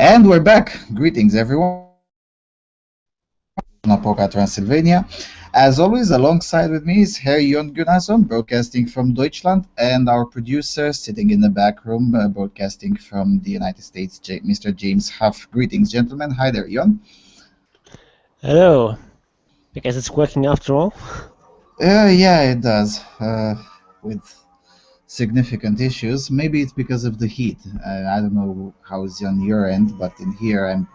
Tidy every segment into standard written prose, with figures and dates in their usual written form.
And we're back. Greetings, everyone. Napoca, Transylvania. As always, alongside with me is Herr Jon Gunnarsson, broadcasting from Deutschland, and our producer sitting in the back room, broadcasting from the United States, Mr. James Huff. Greetings, gentlemen. Hi there, Jon. Hello. I guess it's working after all. Yeah, it does. With significant issues. Maybe it's because of the heat. I don't know how it's on your end, but in here I'm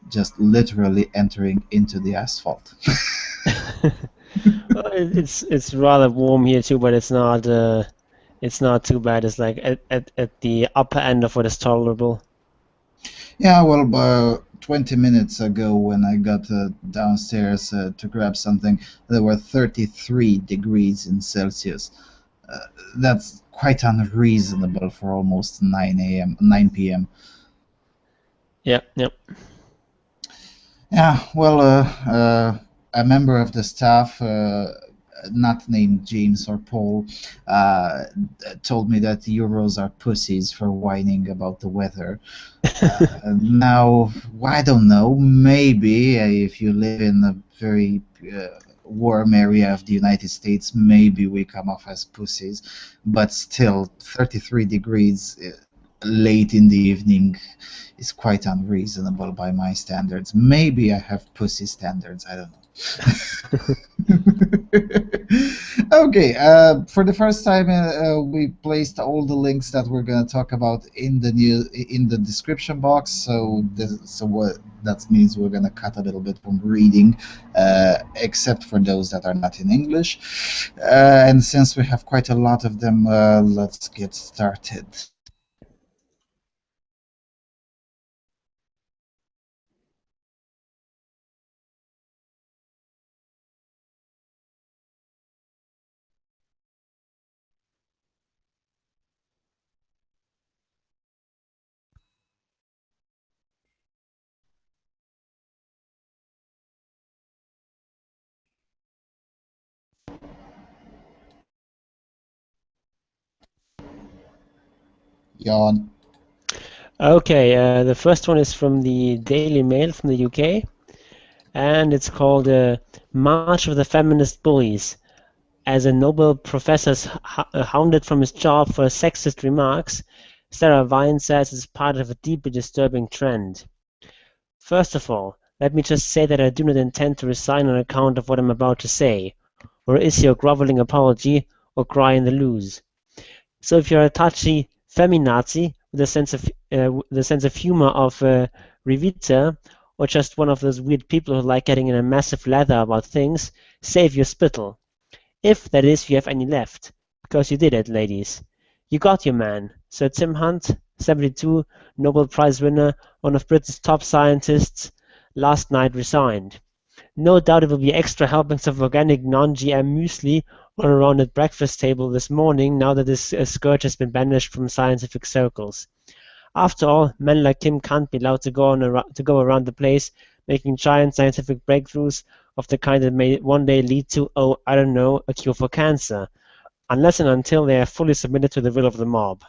just literally entering into the asphalt. Well, it's rather warm here too, but it's not too bad. It's like at the upper end of what is tolerable. Yeah, well, 20 minutes ago when I got downstairs to grab something, there were 33 degrees in Celsius. That's quite unreasonable for almost 9 p.m. Yep. Yeah, well, a member of the staff, not named James or Paul, told me that Euros are pussies for whining about the weather. Now, I don't know, maybe if you live in a very warm area of the United States, maybe we come off as pussies, but still, 33 degrees late in the evening is quite unreasonable by my standards. Maybe I have pussy standards, I don't know. Okay, for the first time we placed all the links that we're going to talk about in the description box, so what that means we're going to cut a little bit from reading, except for those that are not in English, and since we have quite a lot of them, let's get started. Jan. Okay, the first one is from the Daily Mail from the UK, and it's called March of the Feminist Bullies. As a Nobel professor is hounded from his job for sexist remarks, Sarah Vine says it's part of a deeply disturbing trend. First of all, let me just say that I do not intend to resign on account of what I'm about to say, or issue a groveling apology, or cry in the loose. So if you're a touchy feminazi with the sense of humor of Revita, or just one of those weird people who like getting in a massive lather about things, save your spittle. If, that is, you have any left. Because you did it, ladies. You got your man. Sir Tim Hunt, 72, Nobel Prize winner, one of Britain's top scientists, last night resigned. No doubt it will be extra helpings of organic non-GM muesli on a rounded breakfast table this morning now that this scourge has been banished from scientific circles. After all, men like him can't be allowed to go around the place making giant scientific breakthroughs of the kind that may one day lead to, oh, I don't know, a cure for cancer, unless and until they are fully submitted to the will of the mob.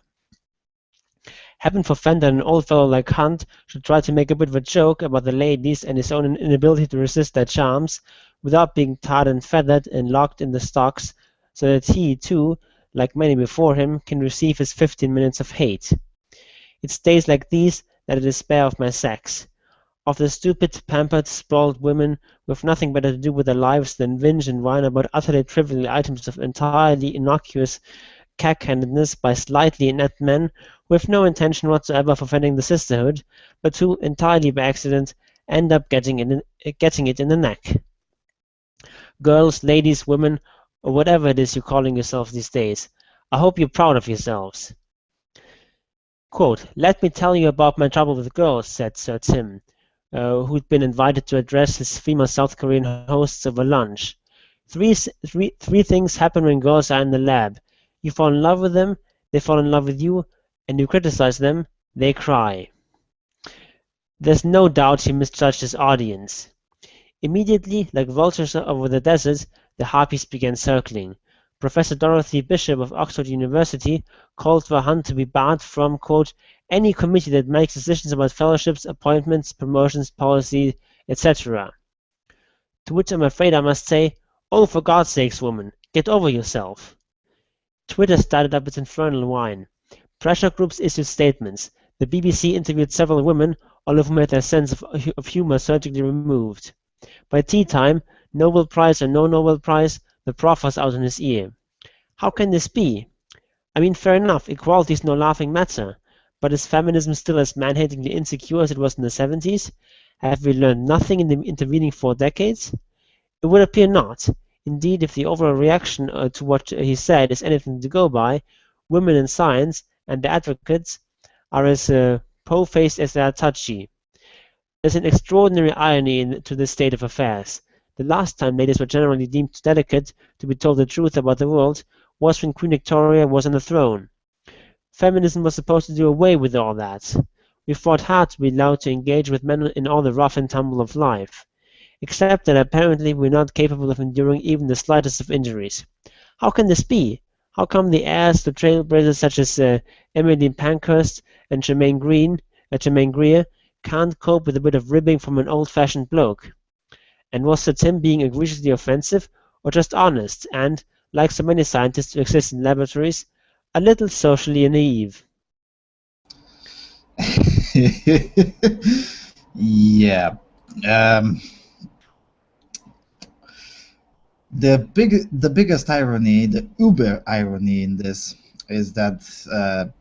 Heaven forfend that an old fellow like Hunt should try to make a bit of a joke about the ladies and his own inability to resist their charms, without being tarred and feathered and locked in the stocks, so that he, too, like many before him, can receive his 15 minutes of hate. It's days like these that I despair of my sex. Of the stupid, pampered, spoiled women with nothing better to do with their lives than whinge and whine about utterly trivial items of entirely innocuous cack-handedness by slightly inept men who have no intention whatsoever of offending the sisterhood, but who, entirely by accident, end up getting it in the neck. Girls, ladies, women, or whatever it is you're calling yourselves these days, I hope you're proud of yourselves. Quote, let me tell you about my trouble with girls, said Sir Tim, who'd been invited to address his female South Korean hosts over lunch. Three things happen when girls are in the lab. You fall in love with them, they fall in love with you, and you criticize them, they cry. There's no doubt he misjudged his audience. Immediately, like vultures over the desert, the harpies began circling. Professor Dorothy Bishop of Oxford University called for Hunt to be barred from, quote, any committee that makes decisions about fellowships, appointments, promotions, policy, etc. To which I'm afraid I must say, oh, for God's sakes, woman, get over yourself. Twitter started up its infernal whine. Pressure groups issued statements. The BBC interviewed several women, all of whom had their sense of humor surgically removed. By tea time, Nobel Prize or no Nobel Prize, the prof was out in his ear. How can this be? I mean, fair enough, equality is no laughing matter, but is feminism still as man-hatingly insecure as it was in the 70s? Have we learned nothing in the intervening 4 decades? It would appear not. Indeed, if the overall reaction to what he said is anything to go by, women in science and their advocates are as po-faced as they are touchy. There's an extraordinary irony to this state of affairs. The last time ladies were generally deemed too delicate to be told the truth about the world was when Queen Victoria was on the throne. Feminism was supposed to do away with all that. We fought hard to be allowed to engage with men in all the rough and tumble of life, except that apparently we're not capable of enduring even the slightest of injuries. How can this be? How come the heirs to trailblazers such as Emily Pankhurst and Germaine Greer can't cope with a bit of ribbing from an old-fashioned bloke? And was Sir Tim being egregiously offensive, or just honest, and, like so many scientists who exist in laboratories, a little socially naive? Yeah. The biggest irony, the uber irony in this is that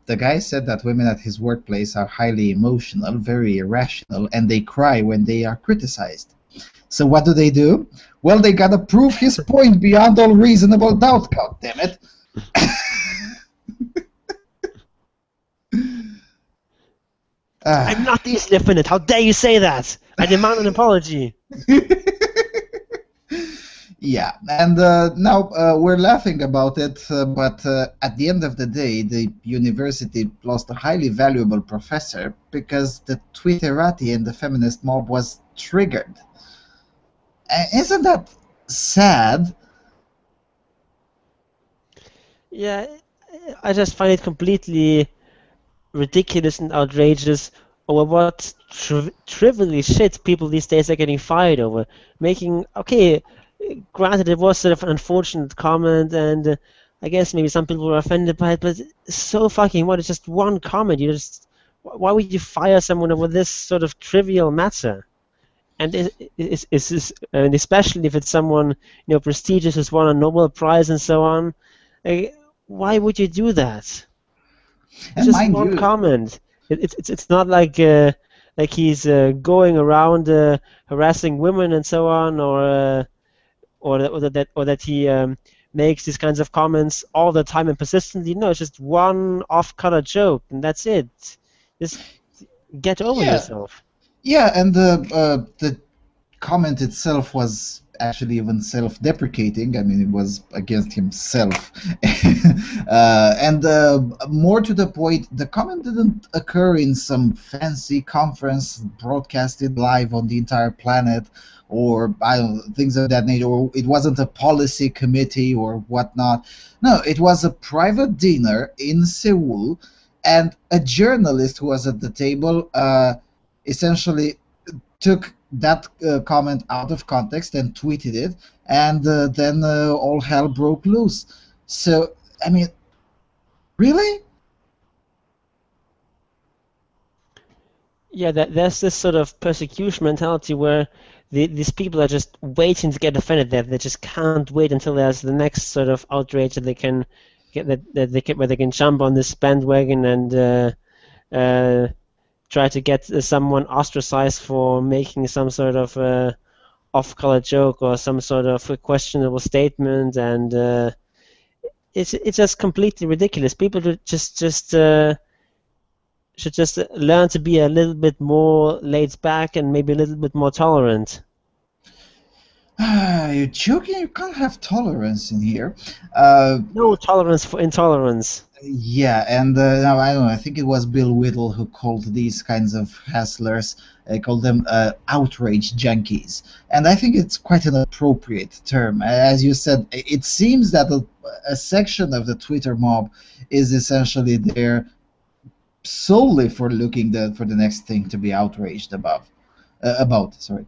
the guy said that women at his workplace are highly emotional, very irrational, and they cry when they are criticized. So what do? Well, they gotta prove his point beyond all reasonable doubt, goddammit. I'm not easily offended. How dare you say that? I demand an apology. Yeah, and now we're laughing about it, but at the end of the day, the university lost a highly valuable professor because the Twitterati and the feminist mob was triggered. Isn't that sad? Yeah, I just find it completely ridiculous and outrageous over what trivially shit people these days are getting fired over. Okay, granted it was sort of an unfortunate comment, and I guess maybe some people were offended by it, but so fucking what? It's just one comment. Why would you fire someone over this sort of trivial matter? And and especially if it's someone prestigious who's won a Nobel Prize and so on. Why would you do that? It's just one comment. It's not like he's going around harassing women and so on, or that he makes these kinds of comments all the time and persistently. No, it's just one off-color joke, and that's it. Just get over yourself. Yeah, and the comment itself was actually even self-deprecating. I mean, it was against himself. And more to the point, the comment didn't occur in some fancy conference broadcasted live on the entire planet, or I don't know, things of that nature, or it wasn't a policy committee or whatnot. No, it was a private dinner in Seoul, and a journalist who was at the table essentially took that comment out of context and tweeted it, and then all hell broke loose. So, I mean, really? Yeah, there's this sort of persecution mentality where these people are just waiting to get offended. They just can't wait until there's the next sort of outrage that they can get, where they can jump on this bandwagon and try to get someone ostracized for making some sort of off-color joke or some sort of questionable statement, and it's just completely ridiculous. People should just learn to be a little bit more laid back and maybe a little bit more tolerant. You're joking? You can't have tolerance in here. No tolerance for intolerance. Yeah, and now I don't know. I think it was Bill Whittle who called these kinds of hustlers, called them outrage junkies, and I think it's quite an appropriate term. As you said, it seems that a section of the Twitter mob is essentially there solely for looking for the next thing to be outraged about. Sorry.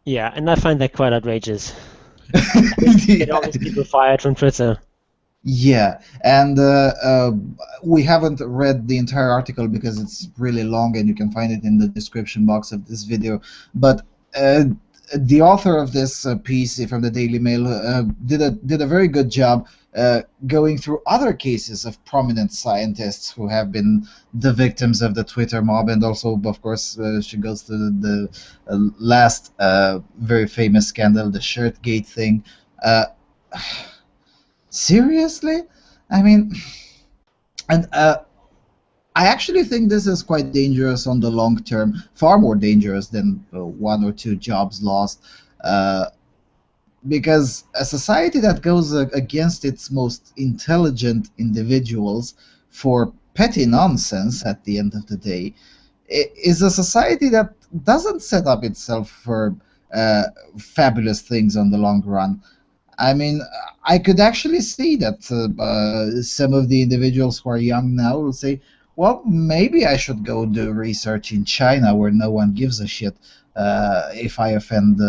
Yeah, and I find that quite outrageous. I think we should get all these people fired from Twitter. Yeah, and we haven't read the entire article because it's really long, and you can find it in the description box of this video. But the author of this piece from the Daily Mail did a very good job going through other cases of prominent scientists who have been the victims of the Twitter mob, and also, of course, she goes to the last very famous scandal, the Shirtgate thing. Uh, Seriously? I mean, and I actually think this is quite dangerous on the long term, far more dangerous than one or two jobs lost, uh, because a society that goes against its most intelligent individuals for petty nonsense at the end of the day is a society that doesn't set up itself for fabulous things on the long run. I mean, I could actually see that some of the individuals who are young now will say, well, maybe I should go do research in China where no one gives a shit if I offend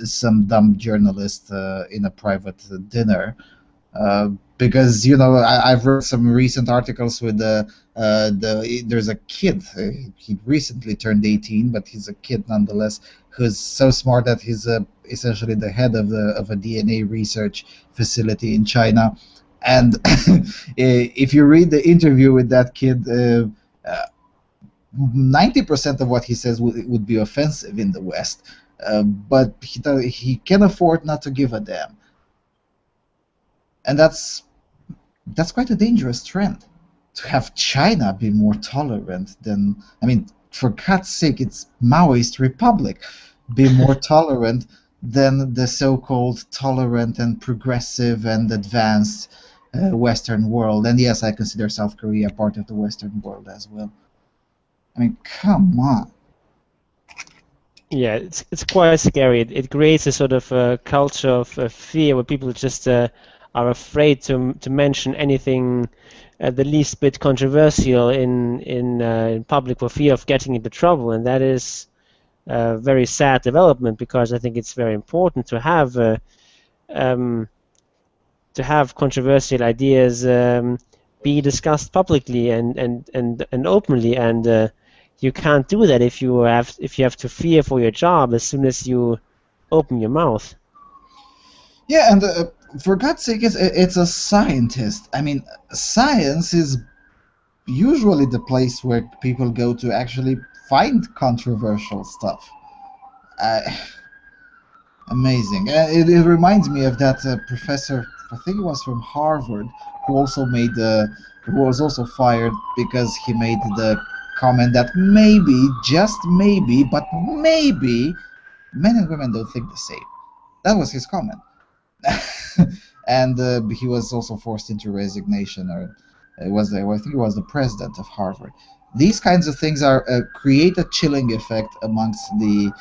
some dumb journalist in a private dinner. Because I've read some recent articles with there's a kid, he recently turned 18, but he's a kid nonetheless, who's so smart that he's essentially the head of a DNA research facility in China. And if you read the interview with that kid, 90% of what he says would be offensive in the West, but he can afford not to give a damn, and that's quite a dangerous trend, to have China be more tolerant than, I mean, for God's sake, it's Maoist republic, be more tolerant than the so-called tolerant and progressive and advanced Western world. And yes, I consider South Korea part of the Western world as well. I mean, come on. Yeah, it's quite scary. It creates a sort of culture of fear where people just are afraid to mention anything the least bit controversial in public for fear of getting into trouble, and that is a very sad development, because I think it's very important to have controversial ideas be discussed publicly and openly, and you can't do that if you have to fear for your job as soon as you open your mouth. Yeah, and for God's sake, it's a scientist. I mean, science is usually the place where people go to actually find controversial stuff. Amazing. It reminds me of that professor, I think it was from Harvard, who also who was also fired because he made the comment that maybe, just maybe, but maybe, men and women don't think the same. That was his comment. And he was also forced into resignation, or I think it was the president of Harvard. These kinds of things create a chilling effect amongst the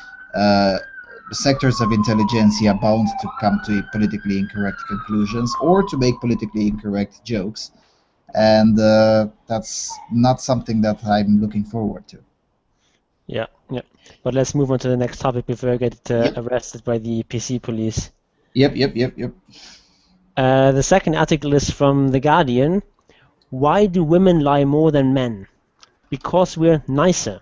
sectors of intelligentsia bound to come to politically incorrect conclusions or to make politically incorrect jokes, and that's not something that I'm looking forward to. Yeah, yeah. But let's move on to the next topic before I get Yep. arrested by the PC police. Yep. The second article is from The Guardian. Why do women lie more than men? Because we're nicer.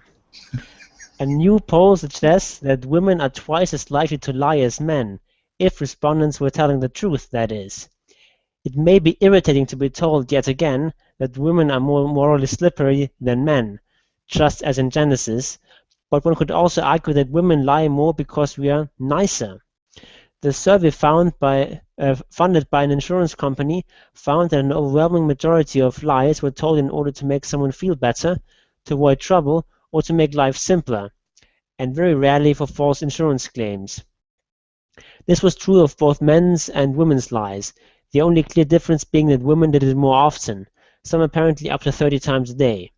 A new poll suggests that women are twice as likely to lie as men, if respondents were telling the truth, that is. It may be irritating to be told yet again that women are more morally slippery than men, just as in Genesis, but one could also argue that women lie more because we are nicer. The survey funded by an insurance company found that an overwhelming majority of lies were told in order to make someone feel better, to avoid trouble, or to make life simpler, and very rarely for false insurance claims. This was true of both men's and women's lies, the only clear difference being that women did it more often, some apparently up to 30 times a day.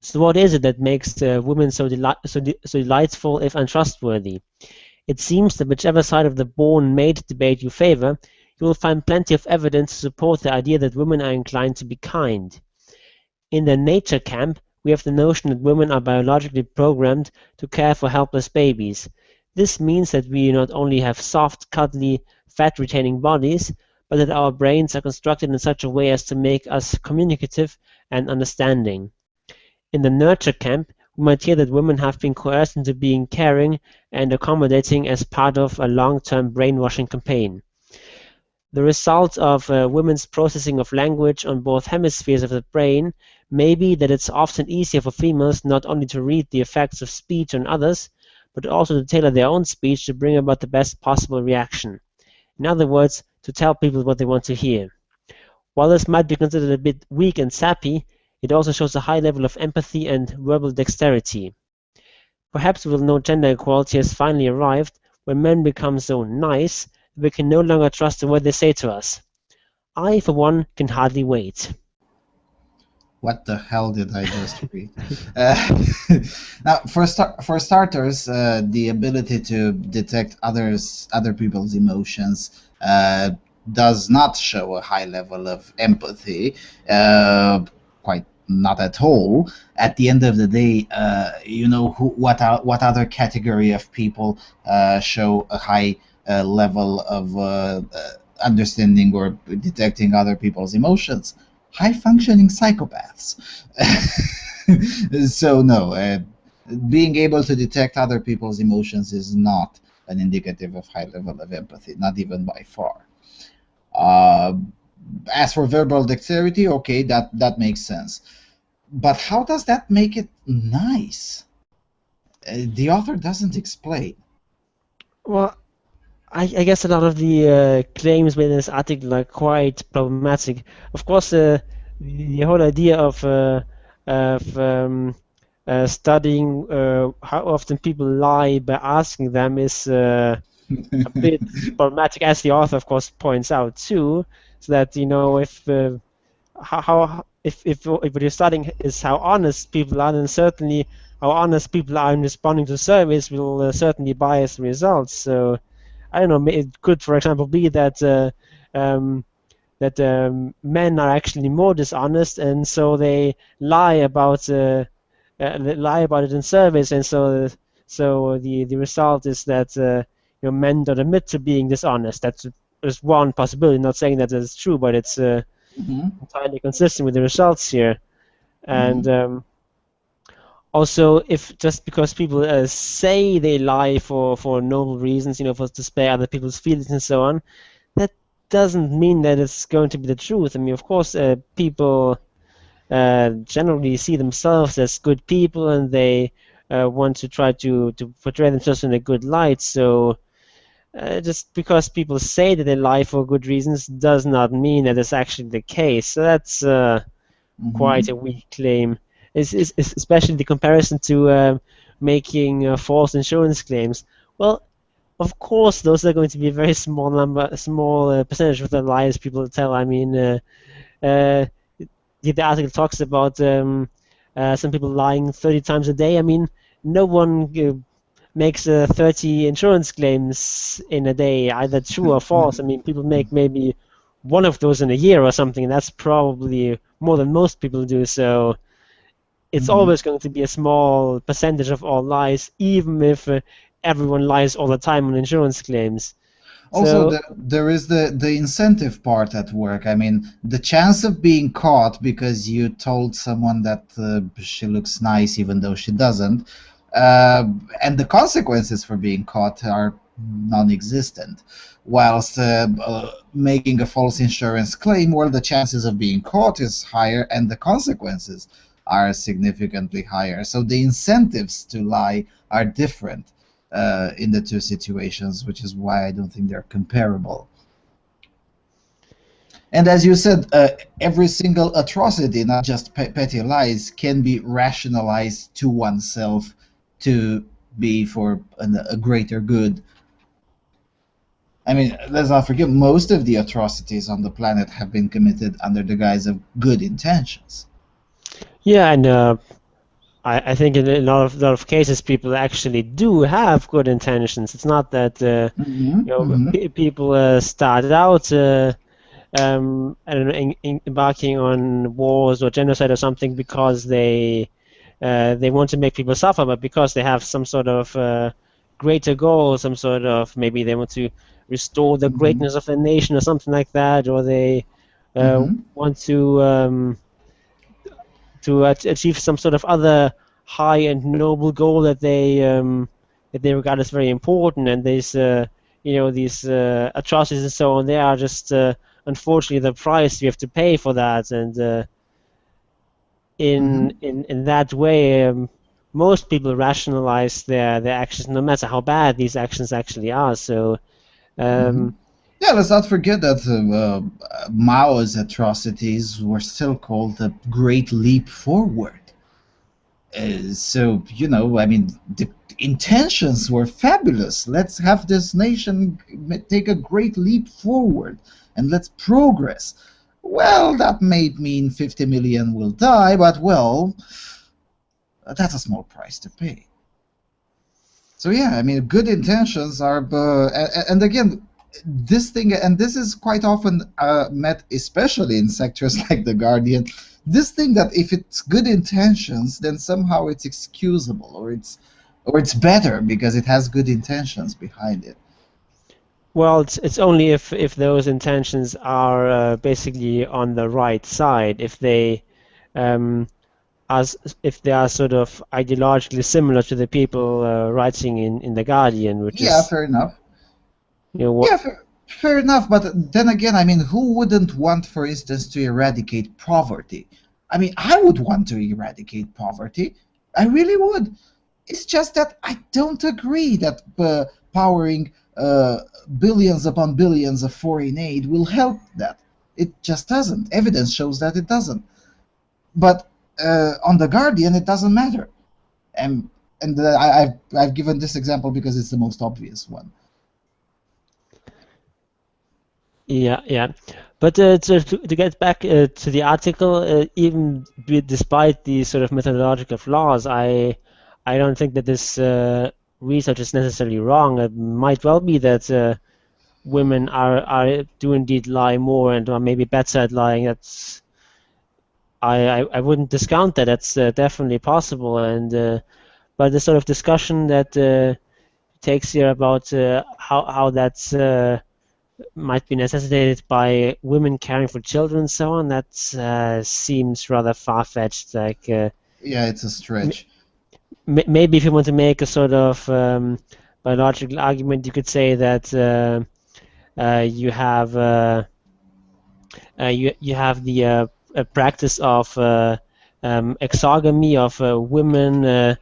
So what is it that makes women so delightful if untrustworthy? It seems that whichever side of the born-made debate you favor, you will find plenty of evidence to support the idea that women are inclined to be kind. In the nature camp, we have the notion that women are biologically programmed to care for helpless babies. This means that we not only have soft, cuddly, fat-retaining bodies, but that our brains are constructed in such a way as to make us communicative and understanding. In the nurture camp, we might hear that women have been coerced into being caring and accommodating as part of a long-term brainwashing campaign. The result of women's processing of language on both hemispheres of the brain may be that it's often easier for females not only to read the effects of speech on others, but also to tailor their own speech to bring about the best possible reaction. In other words, to tell people what they want to hear. While this might be considered a bit weak and sappy, it also shows a high level of empathy and verbal dexterity. Perhaps we'll know gender equality has finally arrived when men become so nice that we can no longer trust what they say to us. I, for one, can hardly wait. What the hell did I just read? Now, for starters, the ability to detect other people's emotions does not show a high level of empathy, quite not at all. At the end of the day, what other category of people show a high level of understanding or detecting other people's emotions? High-functioning psychopaths. So no, being able to detect other people's emotions is not an indicative of high level of empathy, not even by far. As for verbal dexterity, okay, that makes sense. But how does that make it nice? The author doesn't explain. Well, I guess a lot of the claims made in this article are quite problematic. Of course, the whole idea of studying how often people lie by asking them is a bit problematic, as the author, of course, points out too. So that if what you're studying is how honest people are, then certainly how honest people are in responding to surveys will certainly bias the results. So I don't know. It could, for example, be that men are actually more dishonest, and so they lie about it in surveys, and so the result is that men don't admit to being dishonest. That's one possibility. Not saying that it's true, but it's entirely consistent with the results here. And also, if just because people say they lie for noble reasons, to spare other people's feelings and so on, that doesn't mean that it's going to be the truth. I mean, of course, people generally see themselves as good people, and they want to try to portray themselves in a good light. So just because people say that they lie for good reasons does not mean that it's actually the case. So that's quite a weak claim. Is especially the comparison to making false insurance claims. Well, of course, those are going to be a very small percentage of the lies people tell. I mean, the article talks about some people lying 30 times a day. I mean, no one makes 30 insurance claims in a day, either true or false. I mean, people make maybe one of those in a year or something, and that's probably more than most people do. So it's always going to be a small percentage of all lies, even if everyone lies all the time on insurance claims. Also, there is the incentive part at work. I mean, the chance of being caught because you told someone that she looks nice even though she doesn't, and the consequences for being caught are non-existent. Whilst making a false insurance claim, well, the chances of being caught is higher and the consequences are significantly higher. So the incentives to lie are different in the two situations, which is why I don't think they're comparable. And as you said, every single atrocity, not just petty lies, can be rationalized to oneself to be for a greater good. I mean, let's not forget, most of the atrocities on the planet have been committed under the guise of good intentions. Yeah, and I think in a lot of cases people actually do have good intentions. It's not that people start out I don't know, embarking on wars or genocide or something because they want to make people suffer, but because they have some sort of greater goal, some sort of, maybe they want to restore the greatness of the nation or something like that, or they want to achieve some sort of other high and noble goal that they regard as very important, and these these atrocities and so on, they are just unfortunately the price you have to pay for that, and in that way, most people rationalize their actions, no matter how bad these actions actually are. So. Yeah, let's not forget that Mao's atrocities were still called the Great Leap Forward. So, I mean, the intentions were fabulous. Let's have this nation take a great leap forward and let's progress. Well, that may mean 50 million will die, but, well, that's a small price to pay. So, yeah, I mean, good intentions are, and again, this thing, and this is quite often met, especially in sectors like The Guardian, this thing that if it's good intentions, then somehow it's excusable, or it's better because it has good intentions behind it. Well, it's only if those intentions are basically on the right side, if they if they are sort of ideologically similar to the people writing in The Guardian, which is fair enough. what. Yeah, fair enough, but then again, I mean, who wouldn't want, for instance, to eradicate poverty? I mean, I would want to eradicate poverty. I really would. It's just that I don't agree that powering billions upon billions of foreign aid will help that. It just doesn't. Evidence shows that it doesn't. But on The Guardian, it doesn't matter. And I've given this example because it's the most obvious one. Yeah. But to get back to the article, even despite the sort of methodological flaws, I don't think that this research is necessarily wrong. It might well be that women do indeed lie more and are maybe better at lying. That's I wouldn't discount that. That's definitely possible. And but the sort of discussion that takes here about how that's might be necessitated by women caring for children and so on, that seems rather far-fetched. Like, yeah, it's a stretch. Maybe if you want to make a sort of biological argument, you could say that you have you have the practice of exogamy, of women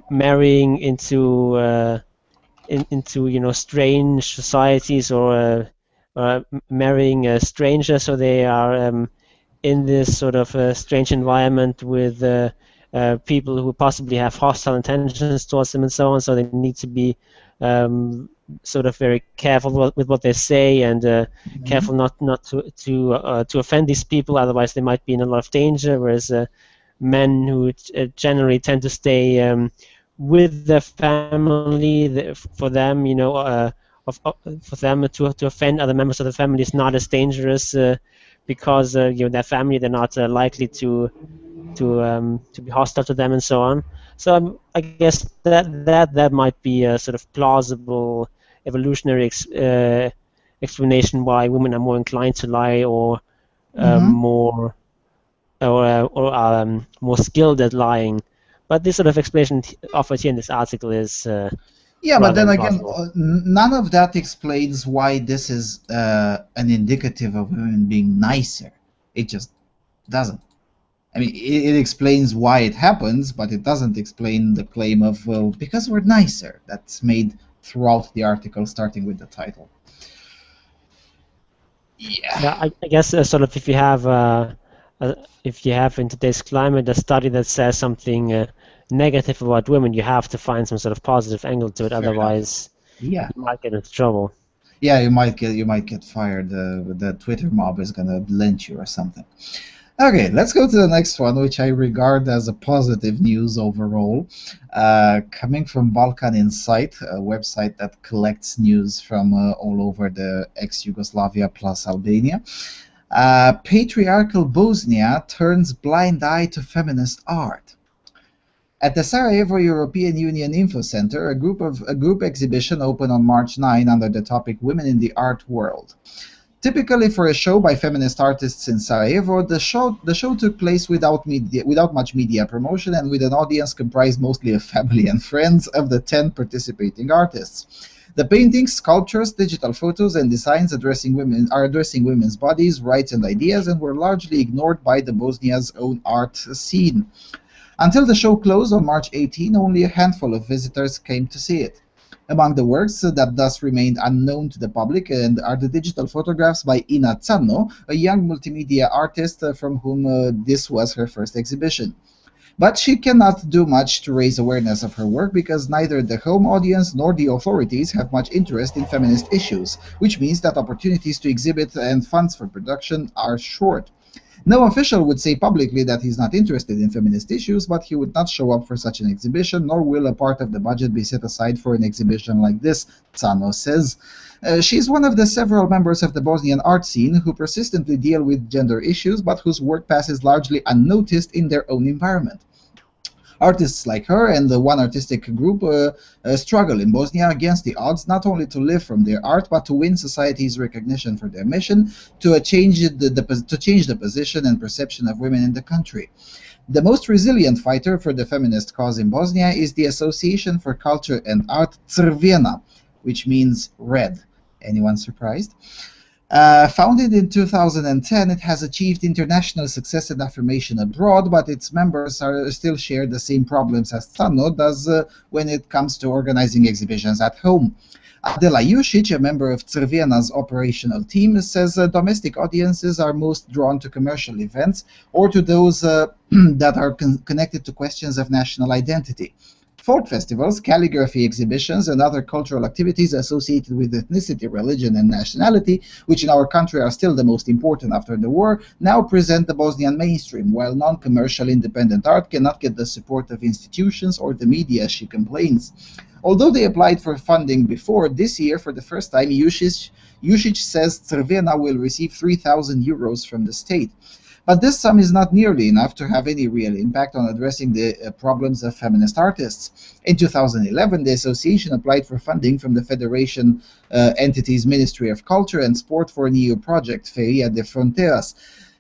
marrying into strange societies, or marrying strangers, so they are in this sort of strange environment with people who possibly have hostile intentions towards them and so on. So they need to be sort of very careful with what they say, and careful not to offend these people. Otherwise, they might be in a lot of danger. Whereas men who generally tend to stay with their family, for them, for them to offend other members of the family is not as dangerous, because their family, they're not likely to be hostile to them and so on. So I guess that might be a sort of plausible evolutionary explanation why women are more inclined to lie, or more more skilled at lying. But this sort of explanation offered here in this article is yeah, but then again, implausible. None of that explains why this is an indicative of women being nicer. It just doesn't. I mean, it explains why it happens, but it doesn't explain the claim of, well, because we're nicer. That's made throughout the article, starting with the title. Yeah, I guess sort of if you have in today's climate a study that says something negative about women, you have to find some sort of positive angle to it. Fair Otherwise, yeah, you might get into trouble. yeah, you might get fired. The Twitter mob is gonna lynch you or something. Okay, let's go to the next one, which I regard as a positive news overall. Coming from Balkan Insight, a website that collects news from all over the ex-Yugoslavia plus Albania. Patriarchal Bosnia turns blind eye to feminist art. At the Sarajevo European Union Info Center, a group exhibition opened on March 9 under the topic Women in the Art World. Typically for a show by feminist artists in Sarajevo, the show took place without much media promotion and with an audience comprised mostly of family and friends of the 10 participating artists. The paintings, sculptures, digital photos, and designs addressing women's bodies, rights, and ideas, and were largely ignored by the Bosnia's own art scene. Until the show closed on March 18, only a handful of visitors came to see it. Among the works that thus remained unknown to the public are the digital photographs by Ina Zanno, a young multimedia artist from whom this was her first exhibition. But she cannot do much to raise awareness of her work because neither the home audience nor the authorities have much interest in feminist issues, which means that opportunities to exhibit and funds for production are short. No official would say publicly that he's not interested in feminist issues, but he would not show up for such an exhibition, nor will a part of the budget be set aside for an exhibition like this, Tsano says. She's one of the several members of the Bosnian art scene who persistently deal with gender issues, but whose work passes largely unnoticed in their own environment. Artists like her and the One Artistic group struggle in Bosnia against the odds not only to live from their art but to win society's recognition for their mission to change the position and perception of women in the country. The most resilient fighter for the feminist cause in Bosnia is the Association for Culture and Art Crvena, which means red. Anyone surprised? Founded in 2010, it has achieved international success and affirmation abroad, but its members still share the same problems as Tsano does when it comes to organizing exhibitions at home. Adela Jusic, a member of Crvena's operational team, says domestic audiences are most drawn to commercial events or to those that are connected to questions of national identity. Folk festivals, calligraphy exhibitions, and other cultural activities associated with ethnicity, religion, and nationality, which in our country are still the most important after the war, now present the Bosnian mainstream, while non-commercial independent art cannot get the support of institutions or the media, she complains. Although they applied for funding before, this year, for the first time, Jusic says Crvena will receive €3,000 from the state. But this sum is not nearly enough to have any real impact on addressing the problems of feminist artists. In 2011, the association applied for funding from the Federation entity's Ministry of Culture and Sport for an EU project, Feria de Fronteras.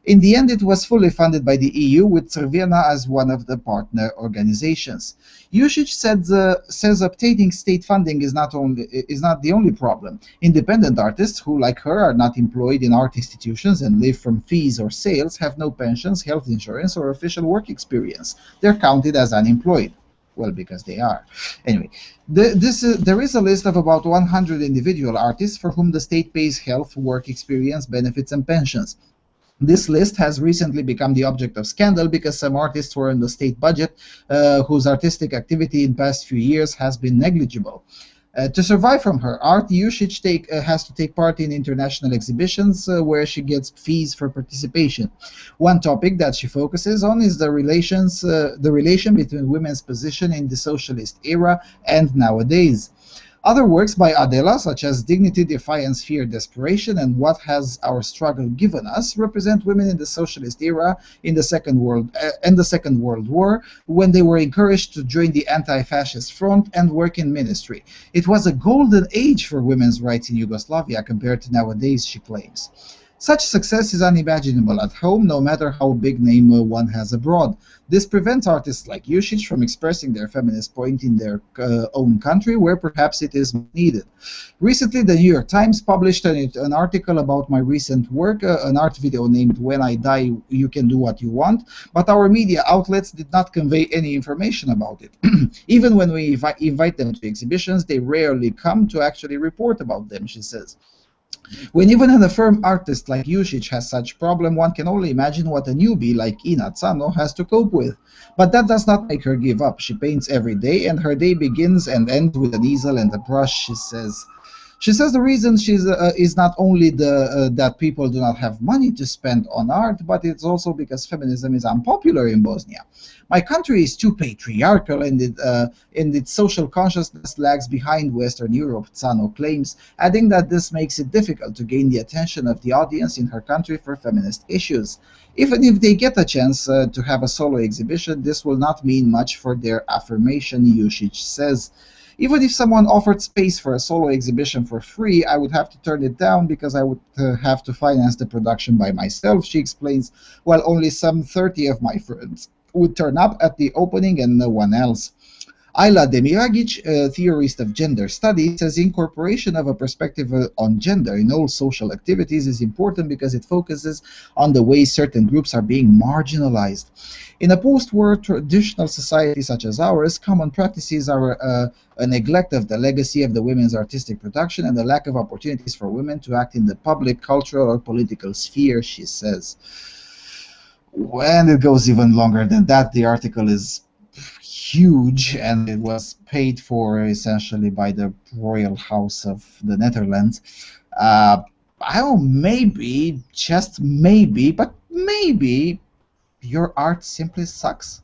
In the end, it was fully funded by the EU, with Crvena as one of the partner organizations. Jusic says obtaining state funding is not the only problem. Independent artists who, like her, are not employed in art institutions and live from fees or sales have no pensions, health insurance, or official work experience. They're counted as unemployed. Well, because they are. Anyway, there is a list of about 100 individual artists for whom the state pays health, work experience, benefits, and pensions. This list has recently become the object of scandal because some artists were in the state budget whose artistic activity in past few years has been negligible. To survive from her art, Jusic has to take part in international exhibitions where she gets fees for participation. One topic that she focuses on is the relation between women's position in the socialist era and nowadays. Other works by Adela, such as Dignity, Defiance, Fear, Desperation, and What Has Our Struggle Given Us, represent women in the socialist era in the Second World War, when they were encouraged to join the anti-fascist front and work in ministry. It was a golden age for women's rights in Yugoslavia compared to nowadays, she claims. Such success is unimaginable at home, no matter how big name one has abroad. This prevents artists like Jusic from expressing their feminist point in their own country, where perhaps it is needed. Recently, the New York Times published an article about my recent work, an art video named When I Die, You Can Do What You Want, but our media outlets did not convey any information about it. Even when we invite them to exhibitions, they rarely come to actually report about them, she says. When even an affirmed artist like Jusic has such problem, one can only imagine what a newbie like Ina Zanno has to cope with. But that does not make her give up. She paints every day, and her day begins and ends with an easel and a brush, she says. She says the reason is not only that people do not have money to spend on art, but it's also because feminism is unpopular in Bosnia. My country is too patriarchal, and its social consciousness lags behind Western Europe, Tsano claims, adding that this makes it difficult to gain the attention of the audience in her country for feminist issues. Even if they get a chance to have a solo exhibition, this will not mean much for their affirmation, Jusic says. Even if someone offered space for a solo exhibition for free, I would have to turn it down because I would have to finance the production by myself, she explains, while only some 30 of my friends would turn up at the opening and no one else. Ayla Demiragic, a theorist of gender studies, says incorporation of a perspective on gender in all social activities is important because it focuses on the way certain groups are being marginalized. In a post-war traditional society such as ours, common practices are a neglect of the legacy of the women's artistic production and a lack of opportunities for women to act in the public, cultural, or political sphere, she says. And it goes even longer than that. The article is huge, and it was paid for essentially by the royal house of the Netherlands. I don't know, maybe, just maybe, but maybe your art simply sucks.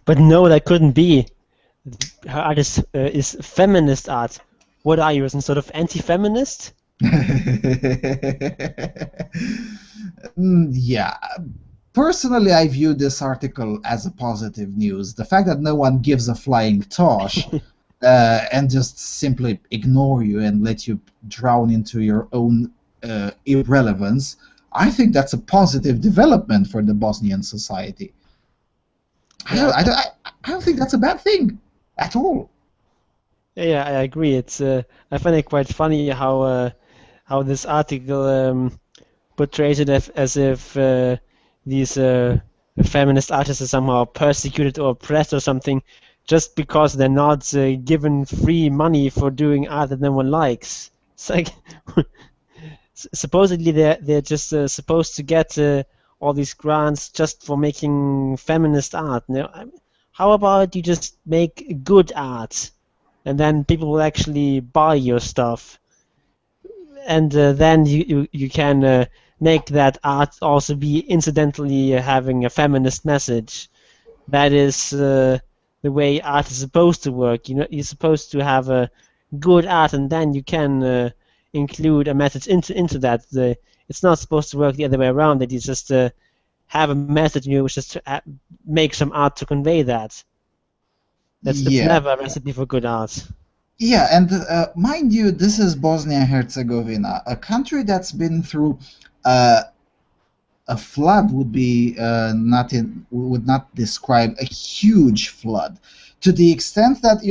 But no, that couldn't be. Her art is feminist art. What are you, some sort of anti-feminist? Yeah. Personally, I view this article as a positive news. The fact that no one gives a flying tosh and just simply ignore you and let you drown into your own irrelevance, I think that's a positive development for the Bosnian society. I don't think that's a bad thing at all. Yeah, I agree. I find it quite funny how this article portrays it as if these feminist artists are somehow persecuted or oppressed or something just because they're not given free money for doing art that no one likes. It's like supposedly they're just supposed to get all these grants just for making feminist art. How about you just make good art, and then people will actually buy your stuff, and then you can make that art also be incidentally having a feminist message. That is the way art is supposed to work. You know, you're supposed to have a good art, and then you can include a message into that. It's not supposed to work the other way around. That you just have a message, and you just make some art to convey that. It's never a recipe for good art. Yeah, and mind you, this is Bosnia and Herzegovina, a country that's been through a flood would be would not describe a huge flood, to the extent that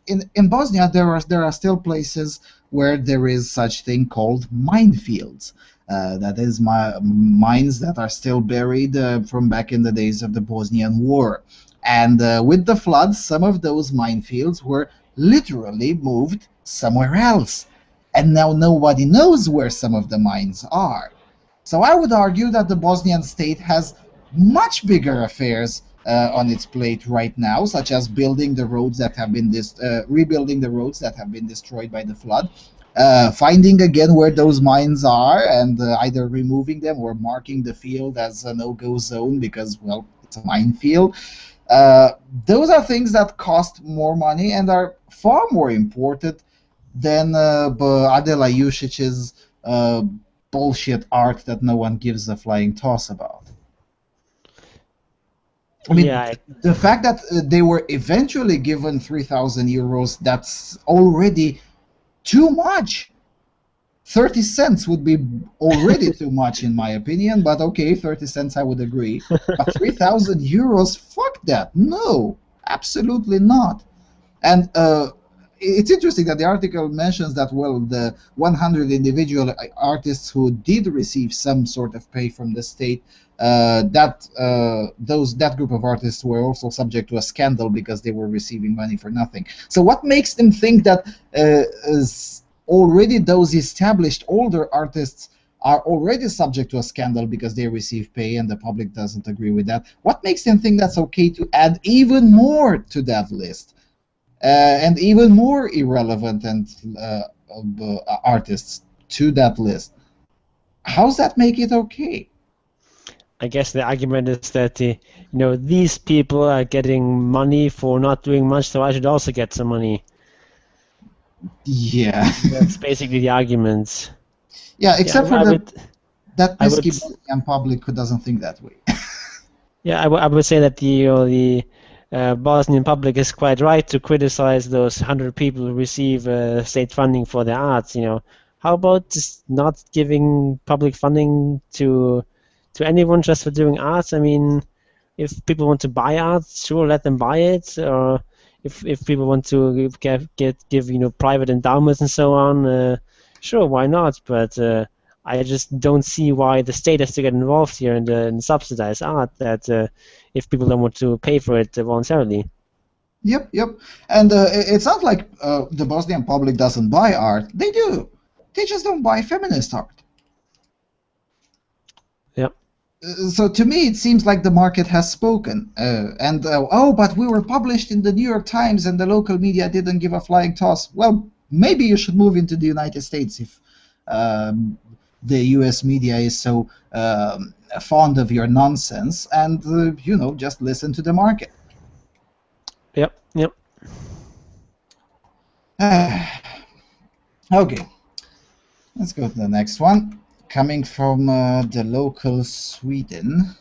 in Bosnia there are still places where there is such thing called minefields. That is mines that are still buried from back in the days of the Bosnian War. And with the floods, some of those minefields were literally moved somewhere else. And now nobody knows where some of the mines are. So I would argue that the Bosnian state has much bigger affairs on its plate right now, such as building the roads that have been rebuilding the roads that have been destroyed by the flood, finding again where those mines are, and either removing them or marking the field as a no-go zone because, well, it's a minefield. Those are things that cost more money and are far more important than Adela Jusic's bullshit art that no one gives a flying toss about. I mean, the fact that they were eventually given 3,000 euros, that's already too much. 30 cents would be already too much in my opinion, but okay, 30 cents I would agree. But 3,000 euros, fuck that. No, absolutely not. And it's interesting that the article mentions that, well, the 100 individual artists who did receive some sort of pay from the state, that group of artists were also subject to a scandal because they were receiving money for nothing. So what makes them think that already those established older artists are already subject to a scandal because they receive pay and the public doesn't agree with that? What makes them think that's okay to add even more to that list? And even more irrelevant and artists to that list. How's that make it okay? I guess the argument is that these people are getting money for not doing much, so I should also get some money. Yeah. That's basically the argument. Yeah, except for that I would, pesky Bosnian public who doesn't think that way. yeah, I would say that the Bosnian public is quite right to criticize those 100 people who receive state funding for their arts. How about just not giving public funding to anyone just for doing arts? I mean, if people want to buy art, sure, let them buy it. Or if people want to give private endowments and so on, sure, why not? But I just don't see why the state has to get involved here and subsidize art. That if people don't want to pay for it voluntarily. Yep. And it's not like the Bosnian public doesn't buy art. They do. They just don't buy feminist art. Yep. So to me, it seems like the market has spoken. But we were published in the New York Times and the local media didn't give a flying toss. Well, maybe you should move into the United States if the U.S. media is so fond of your nonsense, and just listen to the market. Yep. Okay, let's go to the next one. Coming from the local Sweden.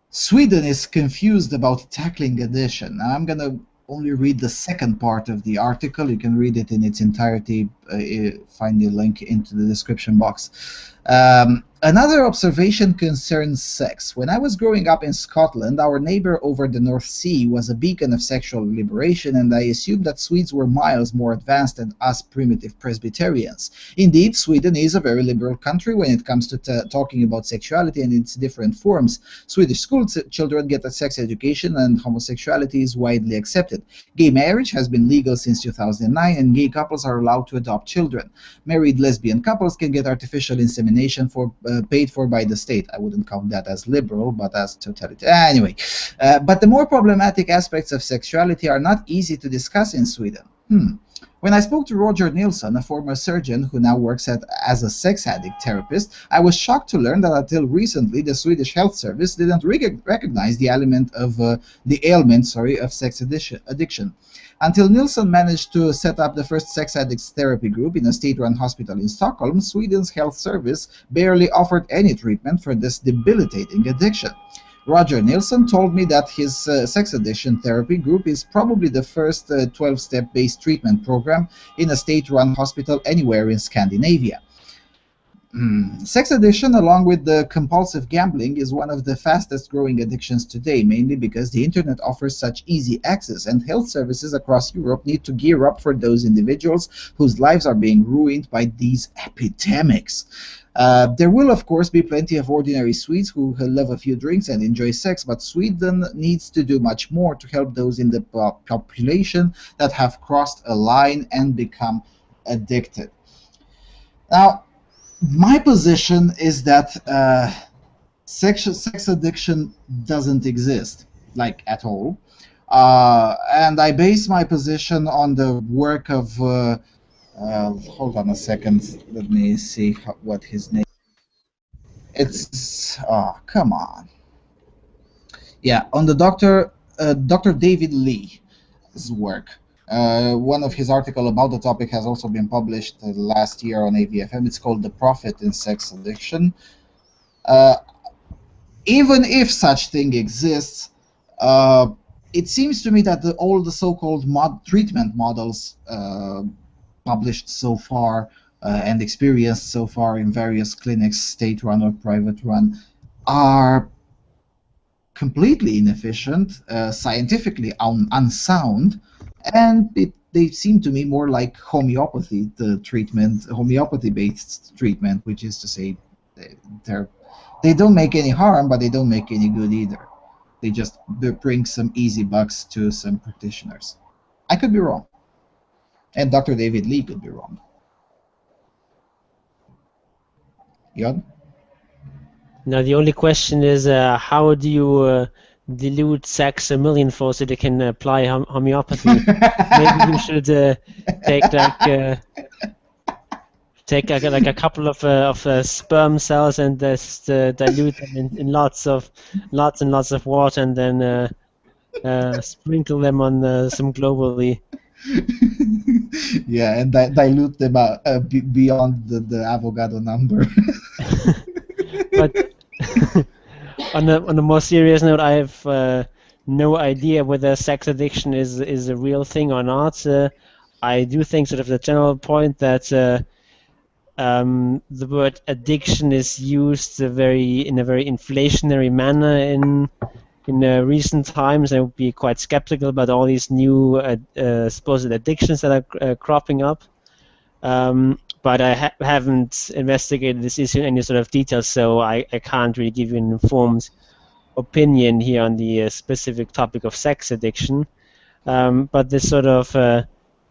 Sweden is confused about tackling addition. Now, I'm going to only read the second part of the article. You can read it in its entirety. Find the link into the description box. Another observation concerns sex. When I was growing up in Scotland, our neighbor over the North Sea was a beacon of sexual liberation, and I assumed that Swedes were miles more advanced than us primitive Presbyterians. Indeed, Sweden is a very liberal country when it comes to talking about sexuality and its different forms. Swedish school children get a sex education, and homosexuality is widely accepted. Gay marriage has been legal since 2009, and gay couples are allowed to adopt children. Married lesbian couples can get artificial insemination paid for by the state. I wouldn't count that as liberal, but as totalitarian. Anyway, but the more problematic aspects of sexuality are not easy to discuss in Sweden. When I spoke to Roger Nilsson, a former surgeon who now works as a sex addict therapist, I was shocked to learn that until recently the Swedish Health Service didn't recognize the ailment of sex addiction. Until Nilsson managed to set up the first sex addicts therapy group in a state-run hospital in Stockholm, Sweden's health service barely offered any treatment for this debilitating addiction. Roger Nilsson told me that his sex addiction therapy group is probably the first 12-step based treatment program in a state-run hospital anywhere in Scandinavia. Sex addiction, along with the compulsive gambling, is one of the fastest growing addictions today, mainly because the internet offers such easy access, and health services across Europe need to gear up for those individuals whose lives are being ruined by these epidemics. There will, of course, be plenty of ordinary Swedes who love a few drinks and enjoy sex, but Sweden needs to do much more to help those in the population that have crossed a line and become addicted. Now, my position is that sex addiction doesn't exist, like, at all. And I base my position on the work of, hold on a second, let me see what his name is. Oh, come on. Yeah, on the Dr. David Lee's work. One of his articles about the topic has also been published last year on AVFM. It's called The Profit in Sex Addiction. Even if such thing exists, it seems to me that all the so-called treatment models published so far and experienced so far in various clinics, state-run or private-run, are completely inefficient, scientifically unsound, and they seem to me more like homeopathy-based treatment, which is to say, they don't make any harm, but they don't make any good either. They just bring some easy bucks to some practitioners. I could be wrong, and Dr. David Lee could be wrong. Jon? Now the only question is, how do you dilute sex a millionfold so they can apply homeopathy. Maybe you should take like a couple of sperm cells and just dilute them in lots and lots of water, and then sprinkle them on some globally. Yeah, and dilute them beyond the Avogadro number. But on a more serious note, I have no idea whether sex addiction is a real thing or not. I do think sort of the general point that the word addiction is used in a very inflationary manner in recent times. I would be quite skeptical about all these new supposed addictions that are cropping up. But I haven't investigated this issue in any sort of detail, so I can't really give you an informed opinion here on the specific topic of sex addiction. But this sort of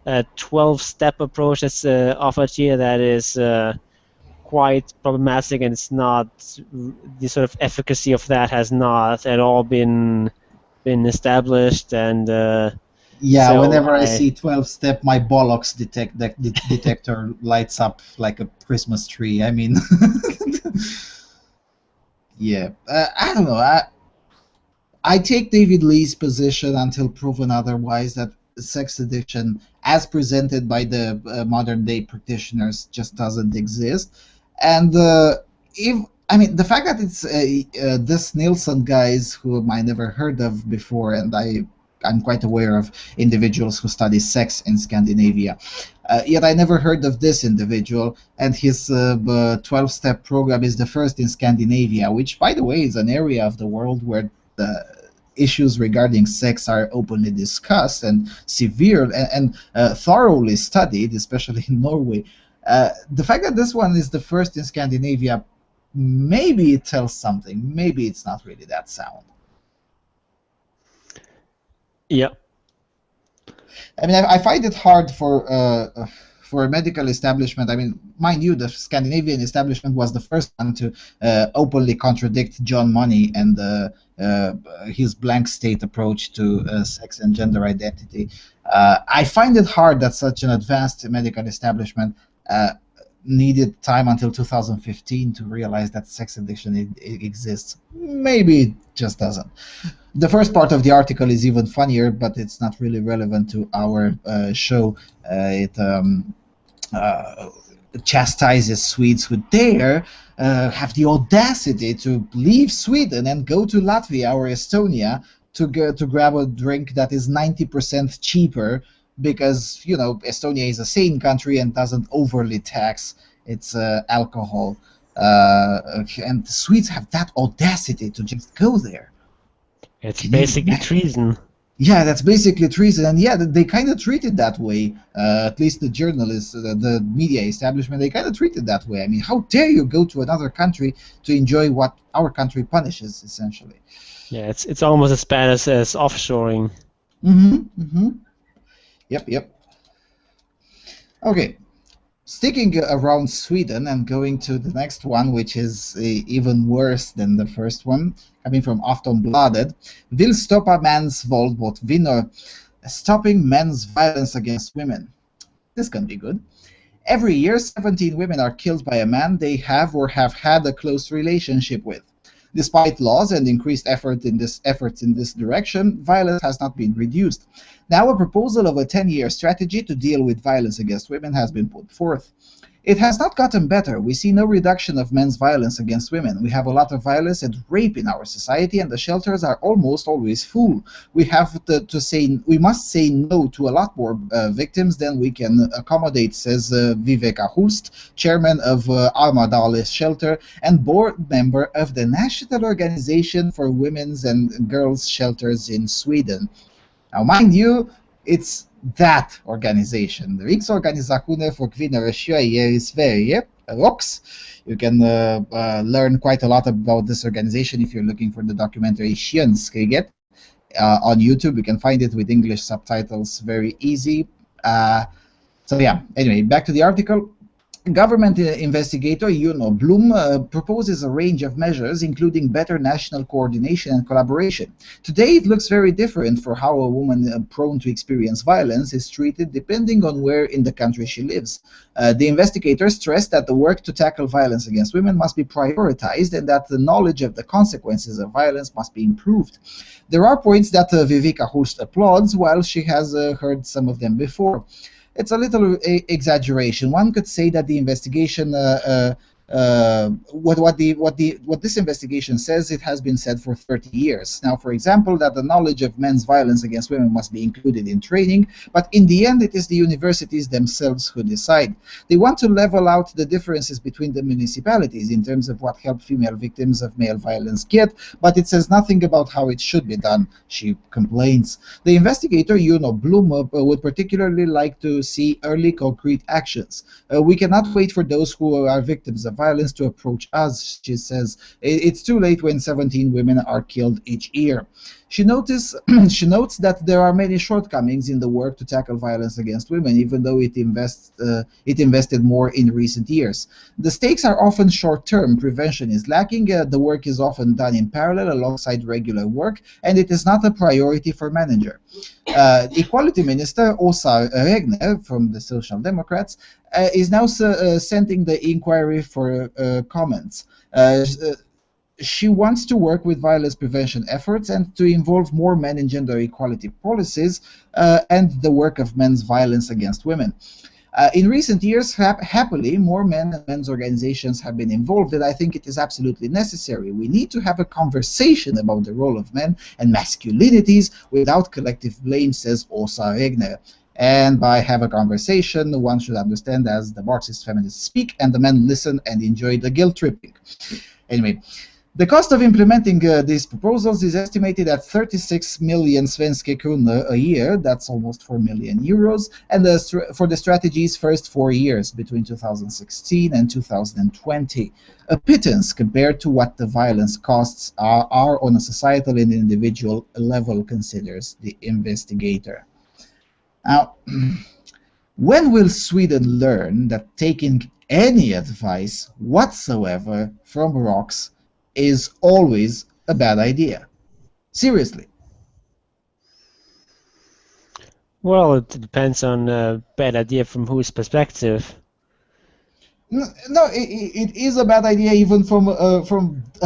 12-step approach that's offered here, that is quite problematic, and it's not, the sort of efficacy of that has not at all been established, and yeah, so whenever I see 12-step, my bollocks detector lights up like a Christmas tree. I mean, yeah, I don't know. I take David Lee's position until proven otherwise, that sex addiction, as presented by the modern-day practitioners, just doesn't exist. And the fact that it's this Nielsen guys whom I never heard of before, and I'm quite aware of individuals who study sex in Scandinavia. Yet I never heard of this individual, and his 12-step program is the first in Scandinavia, which, by the way, is an area of the world where the issues regarding sex are openly discussed and severe and thoroughly studied, especially in Norway. The fact that this one is the first in Scandinavia, maybe it tells something. Maybe it's not really that sound. Yeah. I mean, I find it hard for a medical establishment. I mean, mind you, the Scandinavian establishment was the first one to openly contradict John Money and his blank state approach to sex and gender identity. I find it hard that such an advanced medical establishment needed time until 2015 to realize that sex addiction exists. Maybe it just doesn't. The first part of the article is even funnier, but it's not really relevant to our show. It chastises Swedes who dare have the audacity to leave Sweden and go to Latvia or Estonia to grab a drink that is 90% cheaper, because, you know, Estonia is a sane country and doesn't overly tax its alcohol. And the Swedes have that audacity to just go there. It's basically treason. Yeah, that's basically treason, and yeah, they kind of treat it that way. At least the journalists, the media establishment, they kind of treat it that way. I mean, how dare you go to another country to enjoy what our country punishes, essentially? Yeah, it's almost as bad as offshoring. Yep. Okay. Sticking around Sweden and going to the next one, which is even worse than the first one, coming from Aftonbladet. Vill stoppa mäns våld mot kvinnor, stopping men's violence against women. This can be good. Every year, 17 women are killed by a man they have or have had a close relationship with. Despite laws and increased efforts in this direction, violence has not been reduced. Now a proposal of a 10-year strategy to deal with violence against women has been put forth. It has not gotten better. We see no reduction of men's violence against women. We have a lot of violence and rape in our society, and the shelters are almost always full. We must say no to a lot more victims than we can accommodate, says Viveka Hulst, chairman of Armadale's shelter and board member of the National Organization for Women's and Girls Shelters in Sweden. Now, mind you, it's that organization, the Riksorganisationen för kvinnorättstjejer i Sverige, ROKS. You can learn quite a lot about this organization if you're looking for the documentary Könskriget on YouTube. You can find it with English subtitles very easy. So yeah, anyway, back to the article. Government investigator Juno Blum proposes a range of measures, including better national coordination and collaboration. Today, it looks very different for how a woman prone to experience violence is treated depending on where in the country she lives. The investigator stressed that the work to tackle violence against women must be prioritized and that the knowledge of the consequences of violence must be improved. There are points that Vivica Hulst applauds, while she has heard some of them before. It's a little exaggeration. One could say that the investigation, what this investigation says, it has been said for 30 years. Now, for example, that the knowledge of men's violence against women must be included in training, but in the end, it is the universities themselves who decide. They want to level out the differences between the municipalities in terms of what help female victims of male violence get, but it says nothing about how it should be done, she complains. The investigator, Juno Blum, would particularly like to see early concrete actions. We cannot wait for those who are victims of violence to approach us, she says. It's too late when 17 women are killed each year. She notes that there are many shortcomings in the work to tackle violence against women, even though it invested more in recent years. The stakes are often short-term, prevention is lacking, the work is often done in parallel alongside regular work, and it is not a priority for manager. Equality Minister Åsa Regner from the Social Democrats is now sending the inquiry for comments. She wants to work with violence prevention efforts and to involve more men in gender equality policies and the work of men's violence against women. In recent years, happily, more men and men's organizations have been involved, and I think it is absolutely necessary. We need to have a conversation about the role of men and masculinities without collective blame, says Åsa Regner. And by have a conversation, one should understand as the Marxist feminists speak, and the men listen and enjoy the guilt tripping. Anyway, the cost of implementing these proposals is estimated at 36 million svenske kronor a year, that's almost 4 million euros, and for the strategy's first 4 years, between 2016 and 2020. A pittance compared to what the violence costs are on a societal and individual level, considers the investigator. Now, when will Sweden learn that taking any advice whatsoever from rocks is always a bad idea? Seriously. Well, it depends on a bad idea from whose perspective. No, it is a bad idea even from a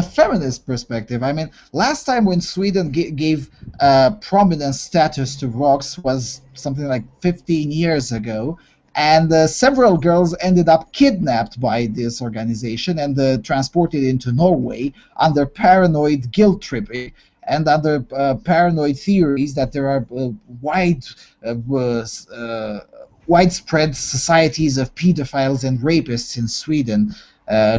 feminist perspective. I mean, last time when Sweden gave prominent status to rocks was something like 15 years ago, and several girls ended up kidnapped by this organization and transported into Norway under paranoid guilt tripping and under paranoid theories that there are widespread societies of pedophiles and rapists in Sweden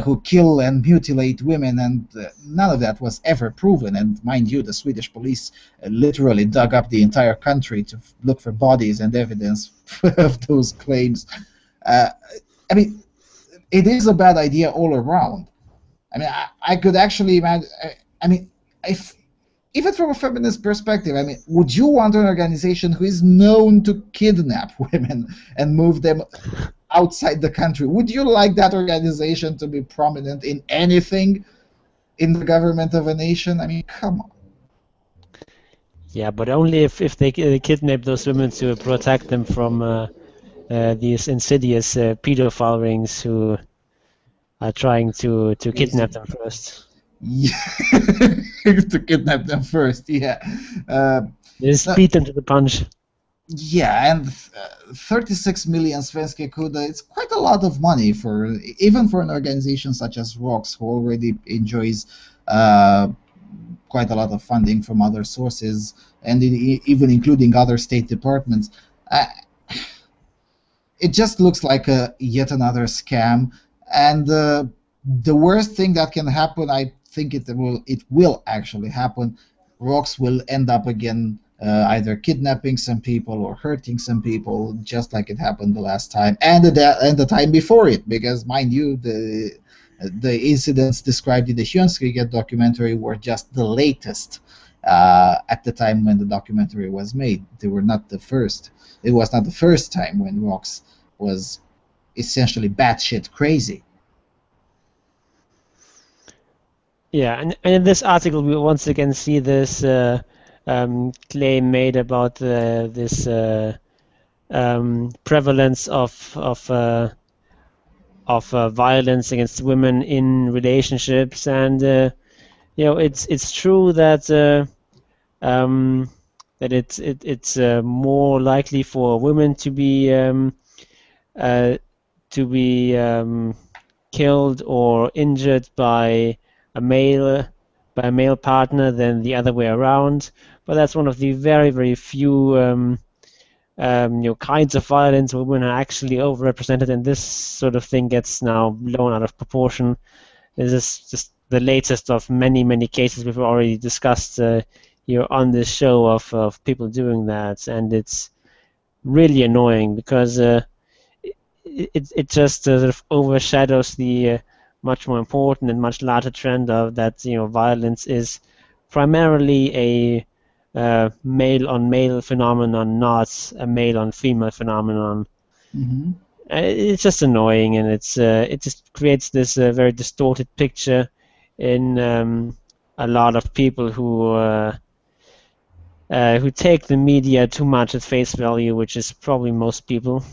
who kill and mutilate women, and none of that was ever proven. And mind you, the Swedish police literally dug up the entire country to look for bodies and evidence of those claims. I mean, it is a bad idea all around. I mean, I could actually imagine. I mean, if even from a feminist perspective, I mean, would you want an organization who is known to kidnap women and move them outside the country? Would you like that organization to be prominent in anything in the government of a nation? I mean, come on. Yeah, but only if they kidnap those women to protect them from these insidious pedophile rings who are trying to kidnap them first. Yeah. To kidnap them first, yeah. Just beat them to the punch. Yeah, and 36 million svenske kronor, it's quite a lot of money for even for an organization such as ROX, who already enjoys quite a lot of funding from other sources, and even including other state departments. It just looks like yet another scam, and the worst thing that can happen, I think it will actually happen. ROX will end up again either kidnapping some people or hurting some people, just like it happened the last time and the time before it. Because mind you, the incidents described in the Jönskriget documentary were just the latest at the time when the documentary was made. They were not the first. It was not the first time when ROX was essentially batshit crazy. Yeah, and in this article we once again see this claim made about this prevalence of violence against women in relationships, and it's true that that it's more likely for women to be to be killed or injured by a male partner than the other way around. But that's one of the very, very few kinds of violence where women are actually overrepresented, and this sort of thing gets now blown out of proportion. This is just the latest of many, many cases we've already discussed here on this show of people doing that, and it's really annoying because it just sort of overshadows the much more important and much larger trend of that violence is primarily a male-on-male phenomenon, not a male-on-female phenomenon. Mm-hmm. It's just annoying, and it just creates this very distorted picture in a lot of people who take the media too much at face value, which is probably most people.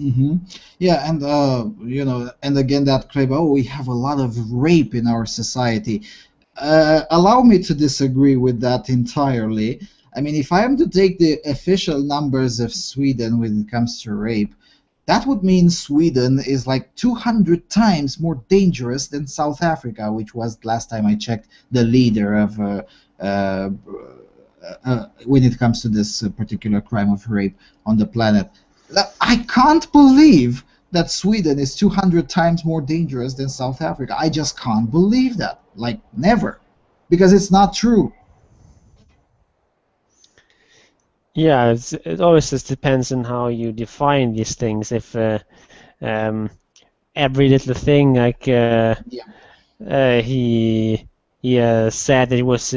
Mm-hmm. Yeah, and and again that claim, oh, we have a lot of rape in our society. Allow me to disagree with that entirely. I mean, if I am to take the official numbers of Sweden when it comes to rape, that would mean Sweden is like 200 times more dangerous than South Africa, which was, last time I checked, the leader of when it comes to this particular crime of rape on the planet. I can't believe that Sweden is 200 times more dangerous than South Africa. I just can't believe that. Like, never. Because it's not true. Yeah, it always just depends on how you define these things. If every little thing, like he said that he was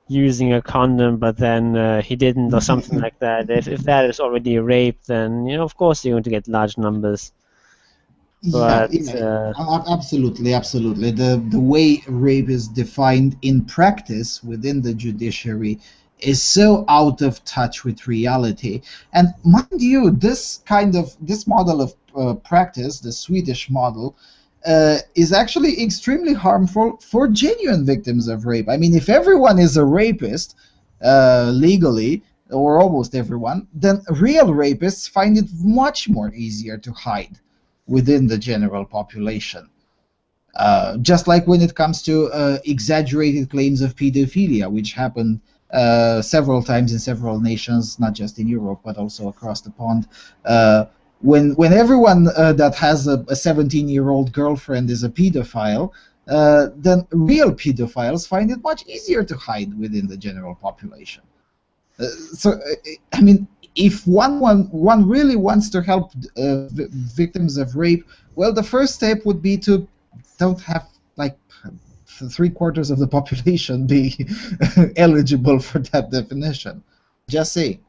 using a condom, but then he didn't, or something like that. If that is already a rape, then of course you're going to get large numbers. Yeah, But absolutely, absolutely. The way rape is defined in practice within the judiciary is so out of touch with reality. And mind you, this model of practice, the Swedish model, is actually extremely harmful for genuine victims of rape. I mean, if everyone is a rapist legally, or almost everyone, then real rapists find it much more easier to hide within the general population. Just like when it comes to exaggerated claims of pedophilia, which happened several times in several nations, not just in Europe, but also across the pond. When everyone that has a 17-year-old girlfriend is a pedophile, then real pedophiles find it much easier to hide within the general population. I mean, if one really wants to help victims of rape, well, the first step would be to don't have like 3/4 of the population be eligible for that definition. Just say.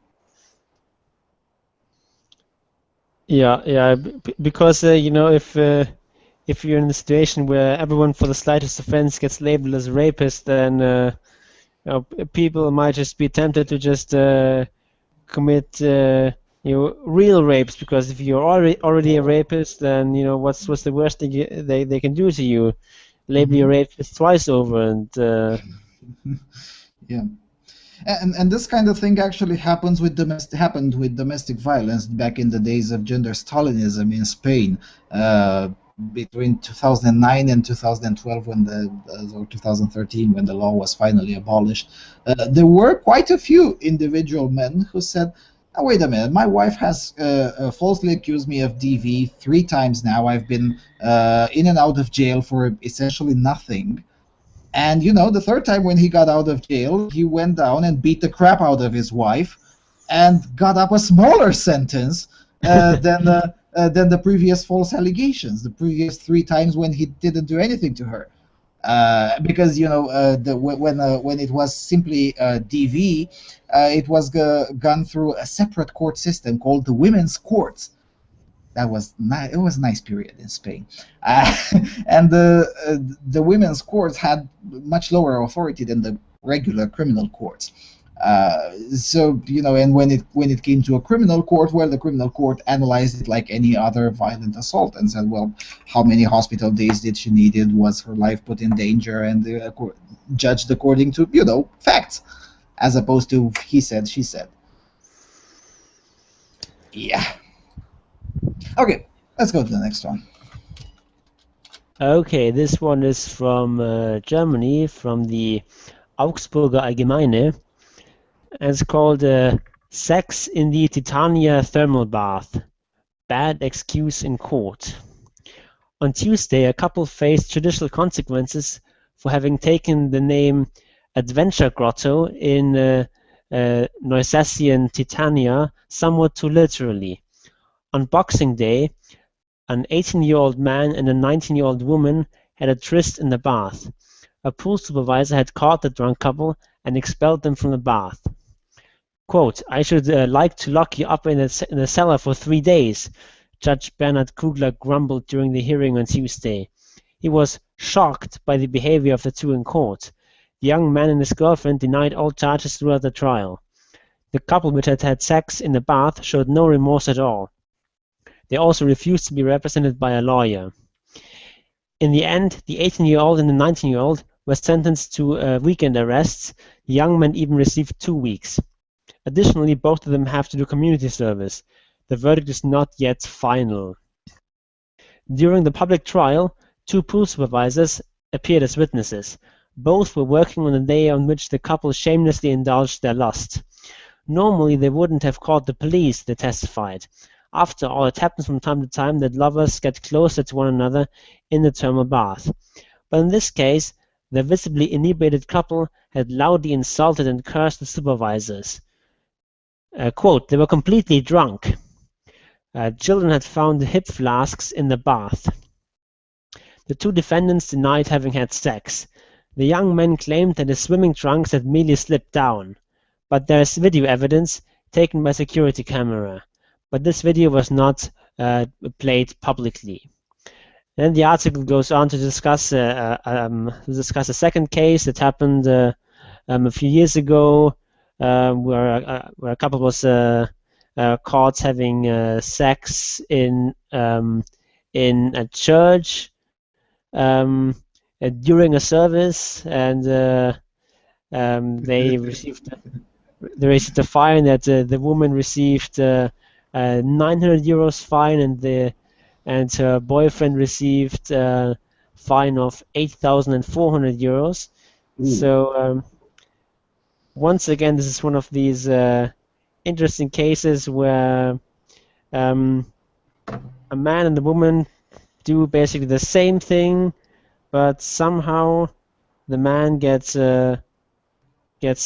Yeah, because if you're in a situation where everyone for the slightest offense gets labeled as a rapist, then people might just be tempted to just commit real rapes, because if you're already a rapist, then what's the worst thing they can do to you? Label you a rapist twice over, and yeah. And this kind of thing actually happened with domestic violence back in the days of gender Stalinism in Spain, between 2009 and 2012, or 2013, when the law was finally abolished. There were quite a few individual men who said, "Oh, wait a minute, my wife has falsely accused me of DV 3 times now. I've been in and out of jail for essentially nothing. And the third time when he got out of jail, he went down and beat the crap out of his wife, and got up a smaller sentence than the previous false allegations, the previous 3 times when he didn't do anything to her, because when it was simply DV, it was gone through a separate court system called the women's courts. That was it was a nice period in Spain, and the women's courts had much lower authority than the regular criminal courts. So and when it came to a criminal court, well, the criminal court analyzed it like any other violent assault and said, well, how many hospital days did she needed? Was her life put in danger? And judged according to facts, as opposed to he said, she said. Yeah. Okay, let's go to the next one. Okay, this one is from Germany, from the Augsburger Allgemeine. And it's called Sex in the Titania Thermal Bath. Bad excuse in court. On Tuesday, a couple faced judicial consequences for having taken the name Adventure Grotto in Neusassian Titania somewhat too literally. On Boxing Day, an 18-year-old man and a 19-year-old woman had a tryst in the bath. A pool supervisor had caught the drunk couple and expelled them from the bath. Quote, I should like to lock you up in the cellar for 3 days, Judge Bernhard Kugler grumbled during the hearing on Tuesday. He was shocked by the behavior of the two in court. The young man and his girlfriend denied all charges throughout the trial. The couple, which had had sex in the bath, showed no remorse at all. They also refused to be represented by a lawyer. In the end, the 18-year-old and the 19-year-old were sentenced to weekend arrests. The young man even received 2 weeks. Additionally, both of them have to do community service. The verdict is not yet final. During the public trial, 2 pool supervisors appeared as witnesses. Both were working on the day on which the couple shamelessly indulged their lust. Normally, they wouldn't have called the police, they testified. After all, it happens from time to time that lovers get closer to one another in the thermal bath. But in this case, the visibly inebriated couple had loudly insulted and cursed the supervisors. Quote, they were completely drunk. Children had found hip flasks in the bath. The 2 defendants denied having had sex. The young man claimed that his swimming trunks had merely slipped down. But there is video evidence taken by security camera. But this video was not played publicly. Then the article goes on to discuss a second case that happened a few years ago, where a couple was caught having sex in a church during a service, and they received a fine that the woman received 900 euros fine, and her boyfriend received a fine of 8,400 euros. So once again, this is one of these interesting cases where a man and a woman do basically the same thing, but somehow the man gets a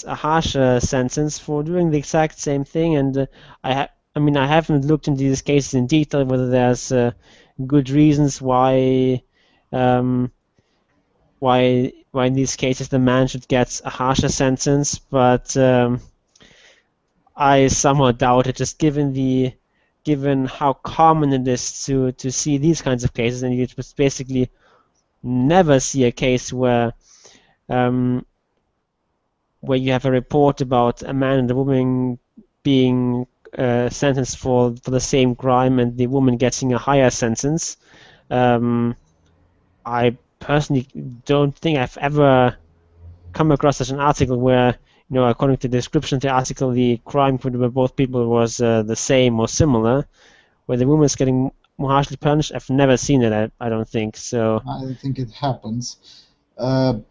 harsher sentence for doing the exact same thing. And I haven't looked into these cases in detail, whether there's good reasons why in these cases the man should get a harsher sentence, but I somehow doubt it, just given how common it is to see these kinds of cases, and you just basically never see a case where you have a report about a man and a woman being sentenced for the same crime and the woman getting a higher sentence. I personally don't think I've ever come across such an article where, according to the description of the article, the crime for both people was the same or similar, where the woman is getting more harshly punished. I've never seen it, I don't think. So I don't think it happens.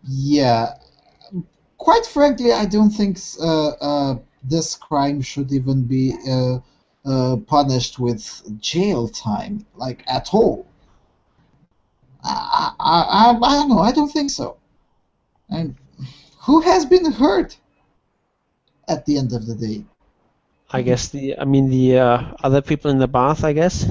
Yeah. Quite frankly, I don't think this crime should even be punished with jail time, like, at all. I don't know. I don't think so. And who has been hurt at the end of the day? I guess the other people in the bath, I guess.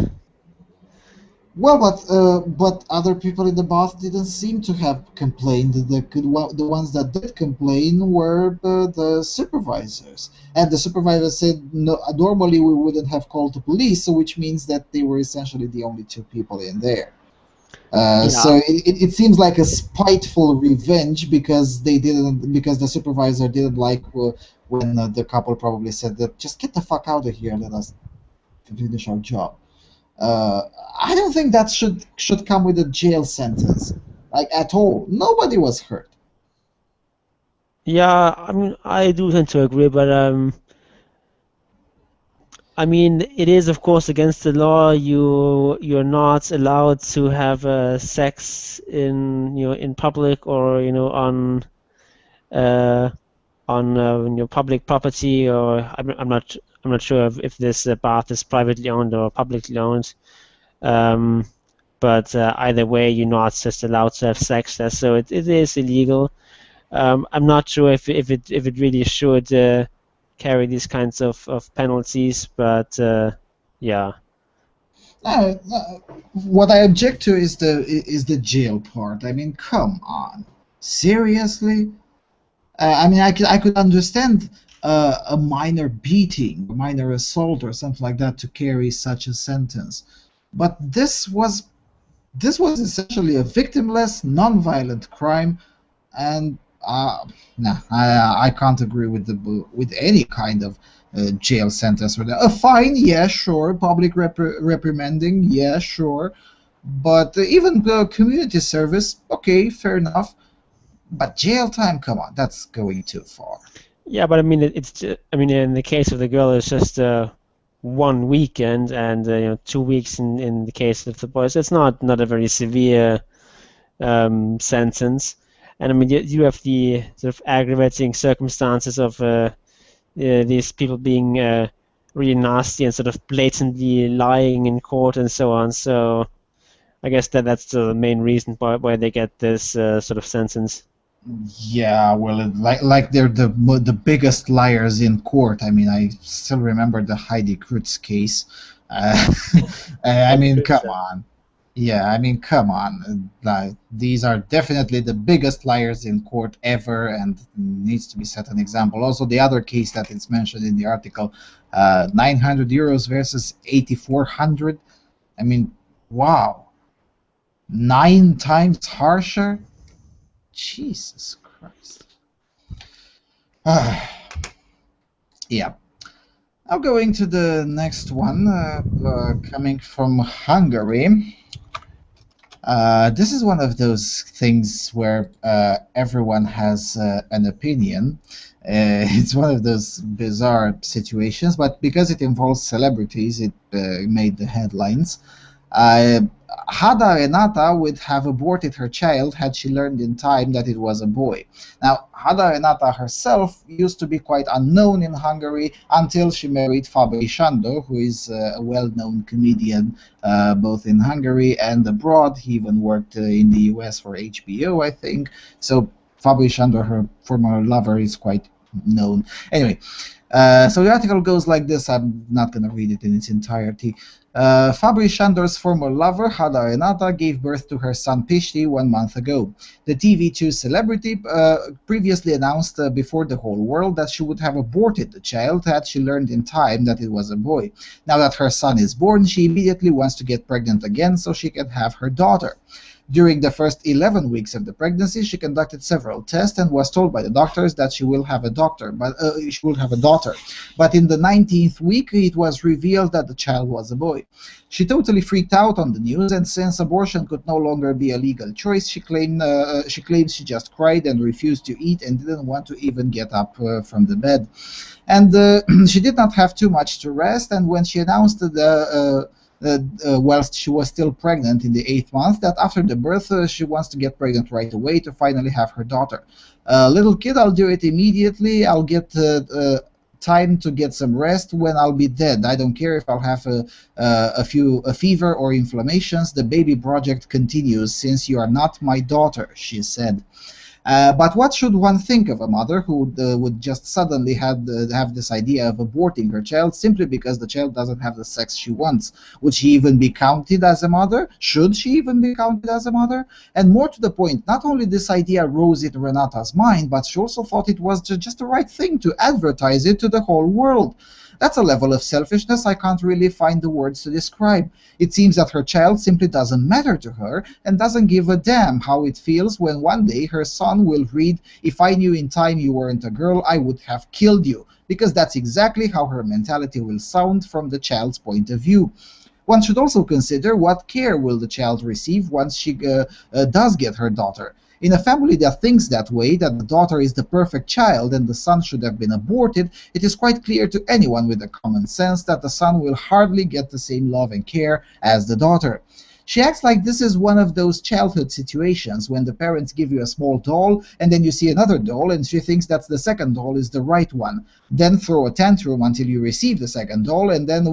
Well, but other people in the bath didn't seem to have complained. The ones that did complain were the supervisors, and the supervisor said no. Normally, we wouldn't have called the police, so which means that they were essentially the only two people in there. Yeah, So it seems like a spiteful revenge because the supervisor didn't like when the couple probably said that just get the fuck out of here and let us finish our job. Uh, I don't think that should come with a jail sentence, like at all. Nobody was hurt. yeah. I mean, I do tend to agree, but I mean, it is of course against the law. You're not allowed to have sex in in public or uh, public property, or I'm not sure if this bath is privately owned or publicly owned. Um, but either way, you're not just allowed to have sex there, so it is illegal. I'm not sure if it really should carry these kinds of penalties, but yeah. What I object to is the jail part. I mean, come on, seriously? I mean, I could understand a minor beating, a minor assault, or something like that to carry such a sentence, but this was essentially a victimless, non-violent crime, and nah, I can't agree with the with any kind of jail sentence or that. A fine, yeah, sure. Public reprimanding, yeah, sure. But even the community service, okay, fair enough. But jail time, come on, that's going too far. Yeah, but I mean, I mean, in the case of the girl, it's just one weekend, and 2 weeks in the case of the boys. It's not a very severe sentence, and I mean, you have the sort of aggravating circumstances of these people being really nasty and sort of blatantly lying in court and so on. So I guess that's the main reason why they get this sort of sentence. Yeah, well, like they're the biggest liars in court. I mean, I still remember the Heidi Krutz case. Uh, I Heidi mean, Klum, come on. Yeah, I mean, come on. Like, these are definitely the biggest liars in court ever, and needs to be set an example. Also, the other case that is mentioned in the article, 900 euros versus 8,400. I mean, wow, 9 times harsher. Jesus Christ. Yeah. Now going to the next one, coming from Hungary. This is one of those things where everyone has an opinion. It's one of those bizarre situations, but because it involves celebrities, it made the headlines. Uh, Hada Renata would have aborted her child had she learned in time that it was a boy. Now, Hada Renata herself used to be quite unknown in Hungary until she married Fabri Sándor, who is a well-known comedian both in Hungary and abroad. He even worked in the US for HBO, I think. So Fabri Sándor, her former lover, is quite known. Anyway, so the article goes like this. I'm not going to read it in its entirety. Fabri Sándor's former lover, Hada Renata, gave birth to her son Pishti 1 month ago. The TV2 celebrity previously announced before the whole world that she would have aborted the child had she learned in time that it was a boy. Now that her son is born, she immediately wants to get pregnant again so she can have her daughter. During the first 11 weeks of the pregnancy, she conducted several tests and was told by the doctors that she will have a she will have a daughter. But in the 19th week, it was revealed that the child was a boy. She totally freaked out on the news, and since abortion could no longer be a legal choice, she claims she just cried and refused to eat and didn't want to even get up from the bed. And she did not have too much to rest. And when she announced whilst she was still pregnant in the 8th month, that after the birth she wants to get pregnant right away to finally have her daughter. Little kid, I'll do it immediately. I'll get time to get some rest when I'll be dead. I don't care if I'll have a fever or inflammations. The baby project continues since you are not my daughter, she said. But what should one think of a mother who would just suddenly have this idea of aborting her child simply because the child doesn't have the sex she wants? Would she even be counted as a mother? Should she even be counted as a mother? And more to the point, not only this idea rose in Renata's mind, but she also thought it was just the right thing to advertise it to the whole world. That's a level of selfishness I can't really find the words to describe. It seems that her child simply doesn't matter to her and doesn't give a damn how it feels when one day her son will read, "If I knew in time you weren't a girl, I would have killed you," because that's exactly how her mentality will sound from the child's point of view. One should also consider what care will the child receive once she does get her daughter. In a family that thinks that way, that the daughter is the perfect child and the son should have been aborted, it is quite clear to anyone with a common sense that the son will hardly get the same love and care as the daughter. She acts like this is one of those childhood situations when the parents give you a small doll and then you see another doll and she thinks that the second doll is the right one. Then throw a tantrum until you receive the second doll, and then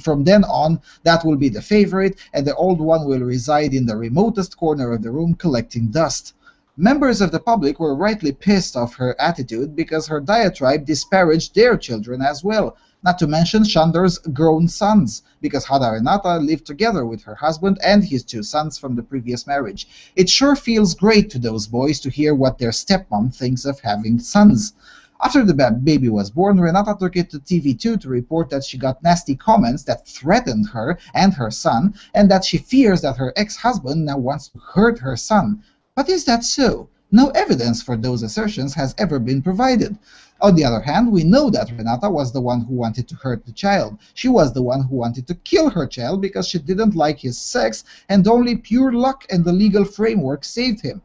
from then on that will be the favorite, and the old one will reside in the remotest corner of the room collecting dust. Members of the public were rightly pissed off her attitude because her diatribe disparaged their children as well, not to mention Shandar's grown sons, because Hada Renata lived together with her husband and his two sons from the previous marriage. It sure feels great to those boys to hear what their stepmom thinks of having sons. After the baby was born, Renata took it to TV2 to report that she got nasty comments that threatened her and her son, and that she fears that her ex-husband now wants to hurt her son. But is that so? No evidence for those assertions has ever been provided. On the other hand, we know that Renata was the one who wanted to hurt the child. She was the one who wanted to kill her child because she didn't like his sex, and only pure luck and the legal framework saved him.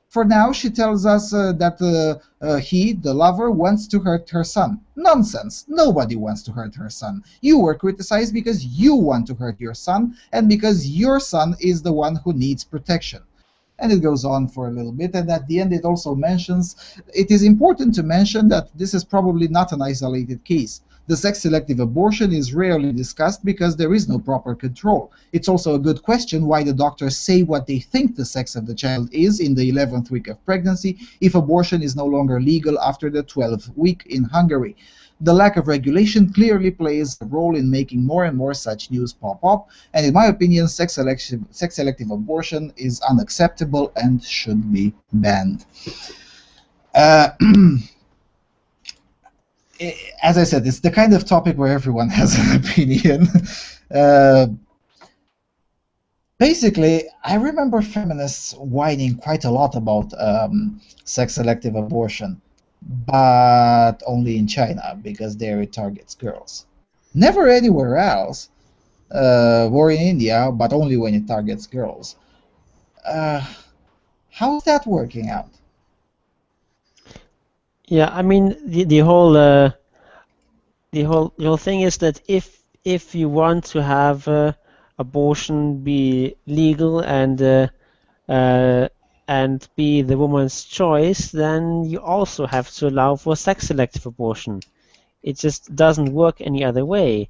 For now, she tells us that he, the lover, wants to hurt her son. Nonsense! Nobody wants to hurt her son. You were criticized because you want to hurt your son, and because your son is the one who needs protection. And it goes on for a little bit, and at the end it also mentions, it is important to mention that this is probably not an isolated case. The sex-selective abortion is rarely discussed because there is no proper control. It's also a good question why the doctors say what they think the sex of the child is in the 11th week of pregnancy if abortion is no longer legal after the 12th week in Hungary. The lack of regulation clearly plays a role in making more and more such news pop up, and in my opinion, sex-selective abortion is unacceptable and should be banned. As I said, it's the kind of topic where everyone has an opinion. Basically, I remember feminists whining quite a lot about sex-selective abortion, but only in China, because there it targets girls. Never anywhere else, or in India, but only when it targets girls. How's that working out? Yeah, I mean the whole thing is that if you want to have abortion be legal and be the woman's choice, then you also have to allow for sex-selective abortion. It just doesn't work any other way.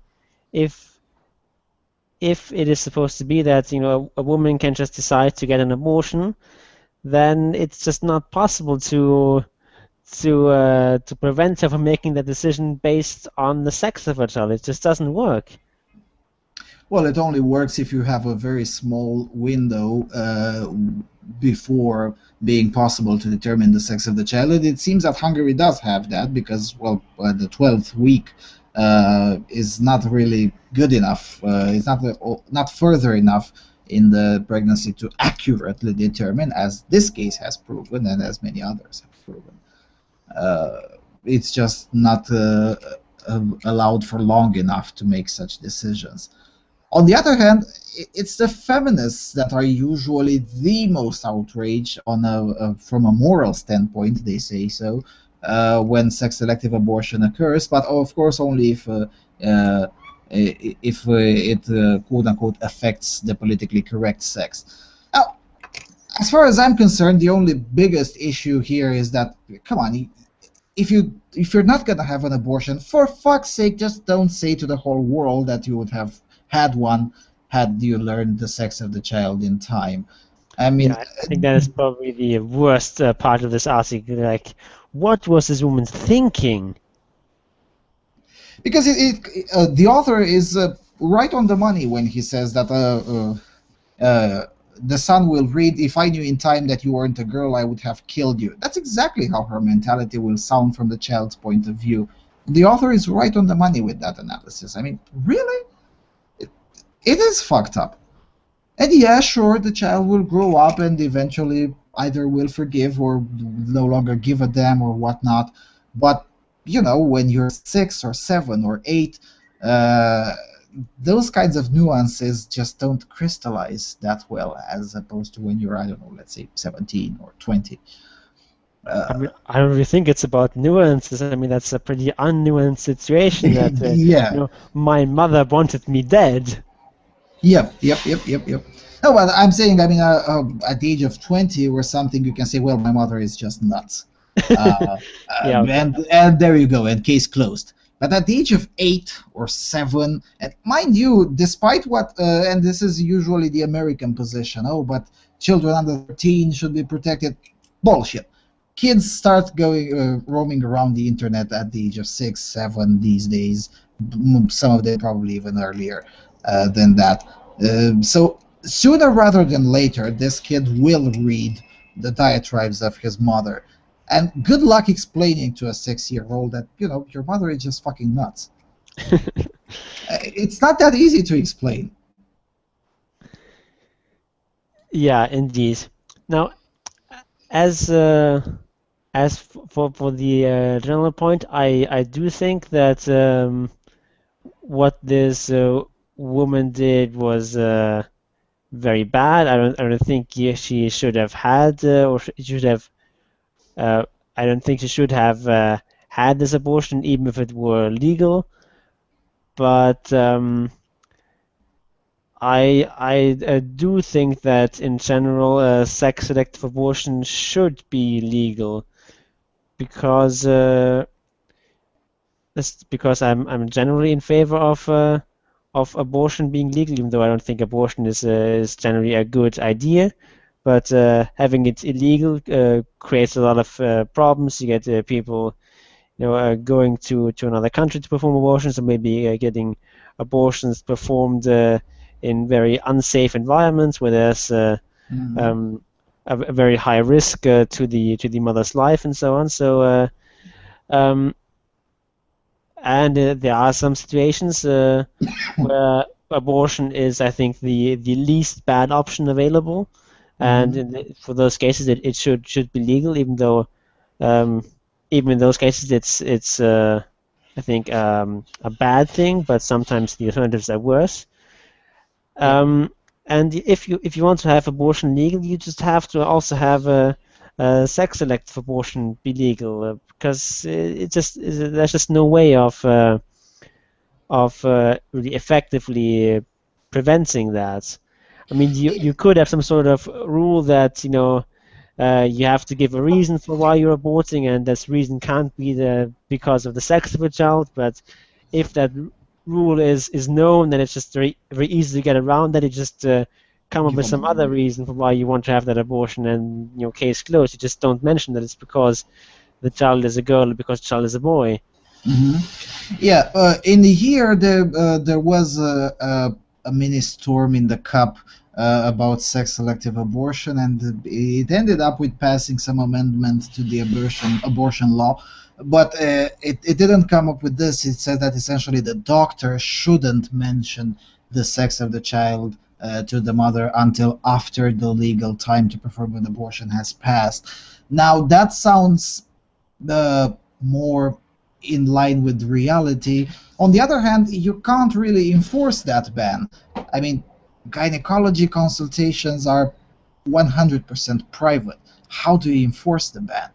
If it is supposed to be that a woman can just decide to get an abortion, then it's just not possible to prevent her from making that decision based on the sex of her child. It just doesn't work. Well, it only works if you have a very small window before being possible to determine the sex of the child. And it seems that Hungary does have that because, well, the 12th week is not really good enough. It's not further enough in the pregnancy to accurately determine, as this case has proven and as many others have proven. It's just not allowed for long enough to make such decisions. On the other hand, it's the feminists that are usually the most outraged from a moral standpoint, they say so, when sex-selective abortion occurs, but of course only if it quote-unquote affects the politically correct sex. Now, as far as I'm concerned, the only biggest issue here is that, come on, if you're not going to have an abortion, for fuck's sake, just don't say to the whole world that you would have had one had you learned the sex of the child in time. I mean, Yeah, I think that is probably the worst part of this article. Like, what was this woman thinking? because the author is right on the money when he says that the son will read, "If I knew in time that you weren't a girl, I would have killed you." That's exactly how her mentality will sound from the child's point of view. The author is right on the money with that analysis. I mean, really? It is fucked up. And yeah, sure, the child will grow up and eventually either will forgive or no longer give a damn or whatnot. But, when you're 6 or 7 or 8, uh, those kinds of nuances just don't crystallize that well as opposed to when you're, I don't know, let's say 17 or 20. I mean, I don't really think it's about nuances. I mean, that's a pretty unnuanced situation that, Yeah. my mother wanted me dead. Yep. No, but I'm saying, I mean, at the age of 20 or something, you can say, well, my mother is just nuts. Uh, Yeah, okay. and there you go, and case closed. But at the age of 8 or 7, and mind you, despite what, and this is usually the American position, oh, but children under 13 should be protected. Bullshit. Kids start going roaming around the internet at the age of 6, 7 these days. Some of them probably even earlier than that. So sooner rather than later, this kid will read the diatribes of his mother. And good luck explaining to a 6-year-old that, your mother is just fucking nuts. It's not that easy to explain. Yeah, indeed. Now, as for the general point, I do think that what this woman did was very bad. I don't think she should have had or should have. I don't think she should have had this abortion, even if it were legal. But I do think that in general, sex-selective abortion should be legal because that's because I'm generally in favor of abortion being legal, even though I don't think abortion is generally a good idea. But having it illegal creates a lot of problems. You get people, going to another country to perform abortions, or maybe getting abortions performed in very unsafe environments where there's Mhm. um, a very high risk to the mother's life and so on. So um, and there are some situations where abortion is, I think, the least bad option available, and Mhm. for those cases, it should be legal, even though um, even in those cases, it's I think a bad thing, but sometimes the alternatives are worse. Yep. Um, and if you want to have abortion legal, you just have to also have a sex-selective abortion be legal, because there's just no way of really effectively preventing that. I mean, you could have some sort of rule that you have to give a reason for why you're aborting, and this reason can't be because of the sex of a child. But if that rule is known, then it's just very easy to get around that. You just come up Give with them some a other reason. reason for why you want to have that abortion, and case closed. You just don't mention that it's because the child is a girl or because the child is a boy. Hmm. Yeah, in the year there was a mini storm in the cup about sex-selective abortion, and it ended up with passing some amendment to the abortion law. But it didn't come up with this. It said that essentially the doctor shouldn't mention the sex of the child to the mother until after the legal time to perform an abortion has passed. Now that sounds more in line with reality. On the other hand, you can't really enforce that ban. I mean, gynecology consultations are 100% private. How do you enforce the ban?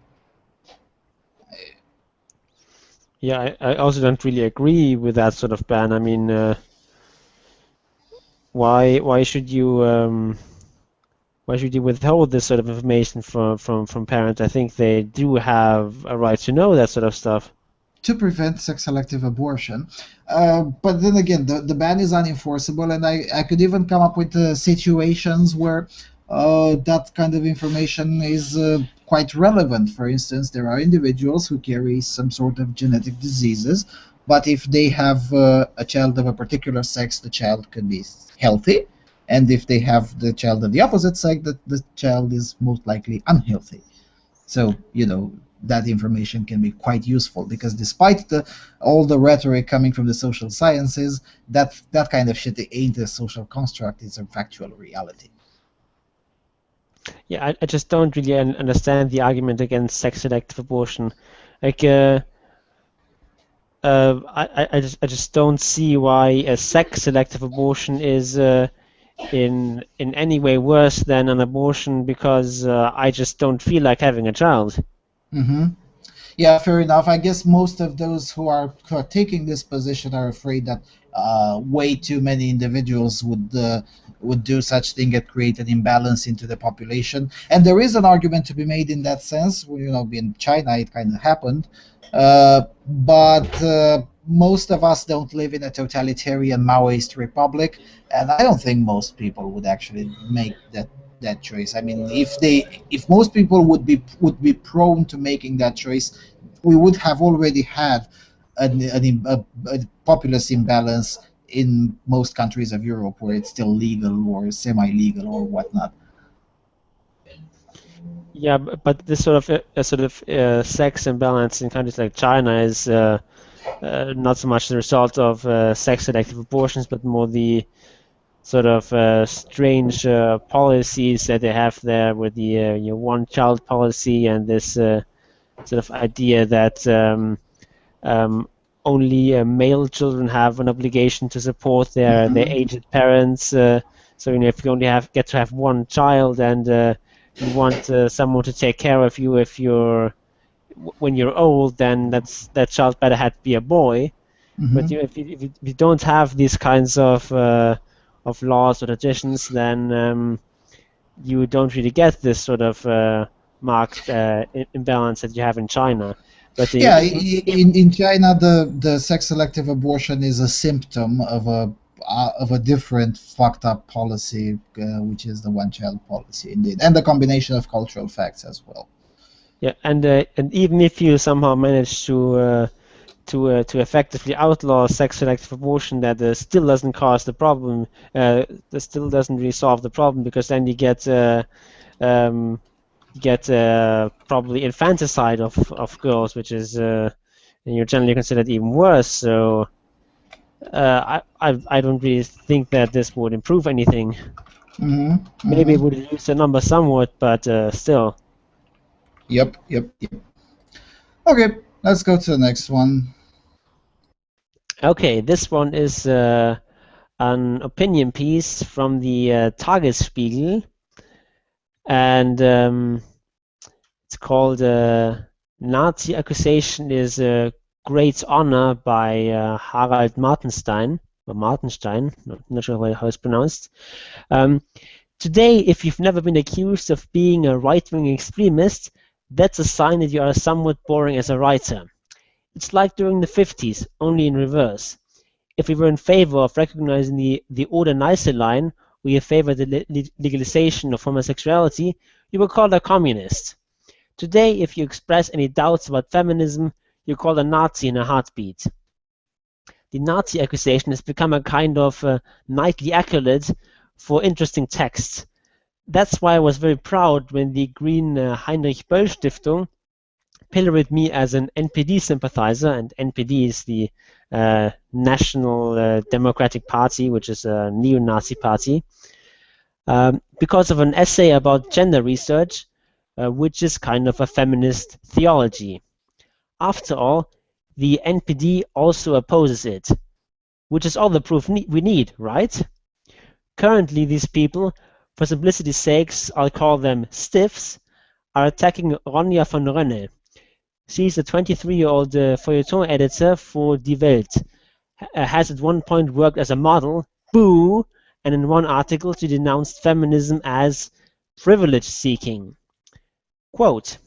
Yeah, I also don't really agree with that sort of ban. I mean, why should you withhold this sort of information from parents? I think they do have a right to know that sort of stuff. To prevent sex-selective abortion. But then again, the ban is unenforceable, and I could even come up with situations where that kind of information is quite relevant. For instance, there are individuals who carry some sort of genetic diseases, but if they have a child of a particular sex, the child could be healthy, and if they have the child of the opposite sex, the child is most likely unhealthy. So, that information can be quite useful because despite all the rhetoric coming from the social sciences, that kind of shit ain't a social construct, it's a factual reality. Yeah, I just don't really understand the argument against sex-selective abortion. Like, I just don't see why a sex-selective abortion is in any way worse than an abortion because I just don't feel like having a child. Mm-hmm. Yeah, fair enough. I guess most of those who are taking this position are afraid that way too many individuals would do such thing and create an imbalance into the population. And there is an argument to be made in that sense. Well, in China, it kind of happened, but most of us don't live in a totalitarian Maoist republic, and I don't think most people would actually make that choice. I mean, if most people would be prone to making that choice, we would have already had a populous imbalance in most countries of Europe where it's still legal or semi-legal or whatnot. Yeah, but this sort of sex imbalance in countries like China is not so much the result of sex-selective abortions, but more the sort of strange policies that they have there with the one-child policy and this sort of idea that only male children have an obligation to support their aged parents. So if you only get to have one child and you want someone to take care of you when you're old, then that child better have to be a boy. But if you don't have these kinds of laws or traditions, then you don't really get this sort of marked imbalance that you have in China. But Yeah, in China, the sex-selective abortion is a symptom of a different fucked up policy, which is the one-child policy, indeed, and the combination of cultural facts as well. Yeah, and even if you somehow manage to effectively outlaw sex-selective abortion, that still doesn't cause the problem. That still doesn't really solve the problem because then you get probably infanticide of girls, which is generally considered even worse. So I don't really think that this would improve anything. Maybe it would reduce the number somewhat, but still. Yep. Okay, let's go to the next one. Okay, this one is an opinion piece from the Tagesspiegel, and it's called Nazi accusation is a great honor by Harald Martenstein, or Martenstein, not sure how it's pronounced. Today, if you've never been accused of being a right-wing extremist, that's a sign that you are somewhat boring as a writer. It's like during the 50s, only in reverse. If we were in favor of recognizing the Oder Neisse line, we favor the legalization of homosexuality, you were called a communist. Today, if you express any doubts about feminism, you're called a Nazi in a heartbeat. The Nazi accusation has become a kind of nightly accolade for interesting texts. That's why I was very proud when the Green Heinrich Böll Stiftung pilloried me as an NPD sympathizer, and NPD is the National Democratic Party, which is a neo-Nazi party, because of an essay about gender research, which is kind of a feminist theology. After all, the NPD also opposes it, which is all the proof we need, right? Currently, these people, for simplicity's sakes, I'll call them stiffs, are attacking Ronja von Rönne. She's a 23-year-old feuilleton editor for Die Welt. Has at one point worked as a model, boo, and in one article she denounced feminism as privilege-seeking. Quote,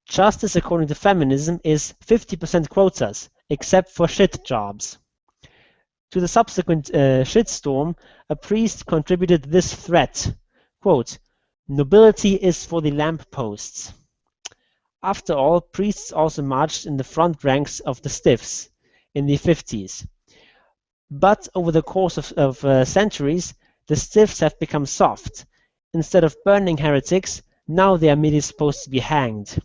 justice according to feminism is 50% quotas, except for shit jobs. To the subsequent shitstorm, a priest contributed this threat, quote, Nobility is for the lamp posts. After all, priests also marched in the front ranks of the stiffs in the 50s. But over the course of centuries, the stiffs have become soft. Instead of burning heretics, now they are merely supposed to be hanged.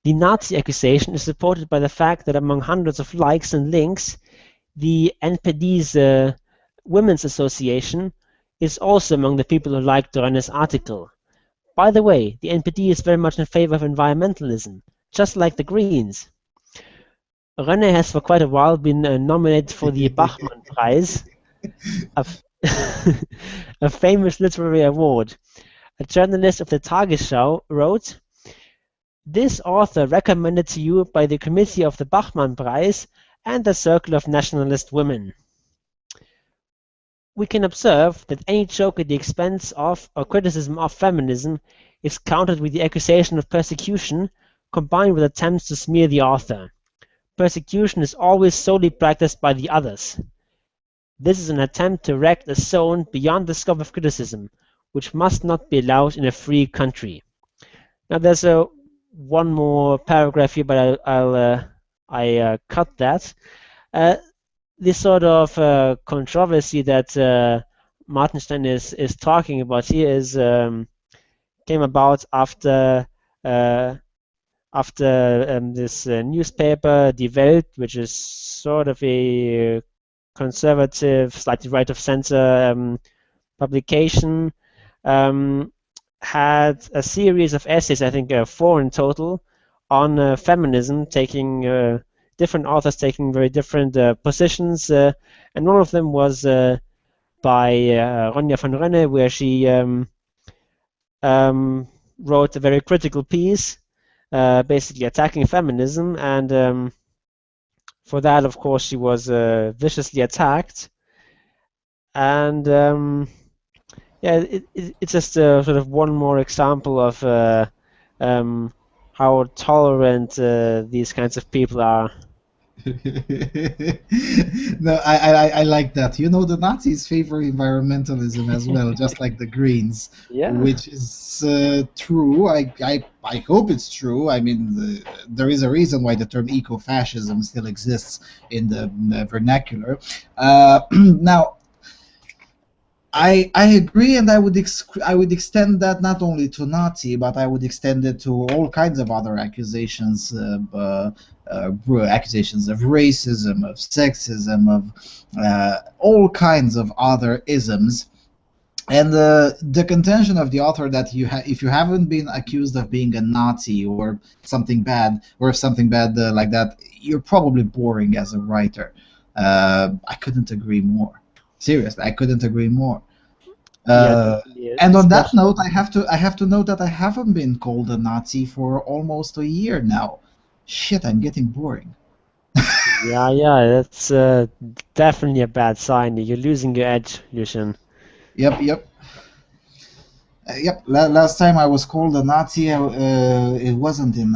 The Nazi accusation is supported by the fact that among hundreds of likes and links, the NPD's Women's Association is also among the people who liked Dorene's article. By the way, the NPD is very much in favor of environmentalism, just like the Greens. Rönne has for quite a while been nominated for the Bachmann Prize, a famous literary award. A journalist of the Tagesschau wrote, "This author recommended to you by the committee of the Bachmann Prize and the Circle of Nationalist Women." We can observe that any joke at the expense of or criticism of feminism is countered with the accusation of persecution, combined with attempts to smear the author. Persecution is always solely practiced by the others. This is an attempt to erect a zone beyond the scope of criticism, which must not be allowed in a free country. Now there's one more paragraph here, but I cut that. This sort of controversy that Martenstein is talking about here is came about after this newspaper, Die Welt, which is sort of a conservative, slightly right of center publication, had a series of essays, I think 4 in total, on feminism, taking different authors taking very different positions, and one of them was by Ronja van Rönne, where she wrote a very critical piece, basically attacking feminism, and for that, of course, she was viciously attacked, and yeah, it's just sort of one more example of how tolerant these kinds of people are. No, I like that. You know, the Nazis favor environmentalism as well, just like the Greens, Yeah. which is true. I hope it's true. I mean, there is a reason why the term eco-fascism still exists in the vernacular. Now, I agree, and I would extend that not only to Nazi, but I would extend it to all kinds of other accusations, accusations of racism, of sexism, of all kinds of other isms. And the contention of the author that if you haven't been accused of being a Nazi or something bad like that, you're probably boring as a writer. I couldn't agree more. Seriously, I couldn't agree more. And on that note, I have to note that I haven't been called a Nazi for almost a year now. Shit, I'm getting boring. Yeah, that's definitely a bad sign. You're losing your edge, Lucian. Yep. Last time I was called a Nazi, it wasn't in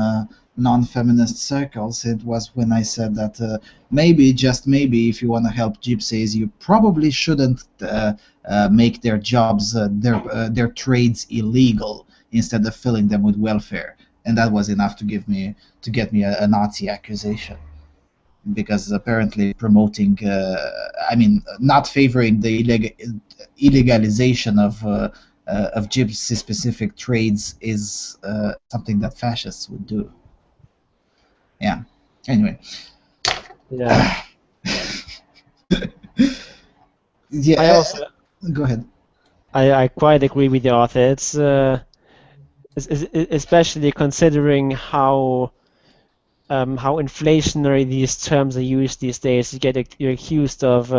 non-feminist circles. It was when I said that maybe, just maybe, if you want to help gypsies, you probably shouldn't make their jobs, their trades illegal instead of filling them with welfare. And that was enough to get me a Nazi accusation. Because apparently promoting, not favoring the illegalization of gypsy-specific trades is something that fascists would do. Yeah. Anyway. Yeah. Yeah. Go ahead. I quite agree with the author. It's especially considering how inflationary these terms are used these days. You're accused of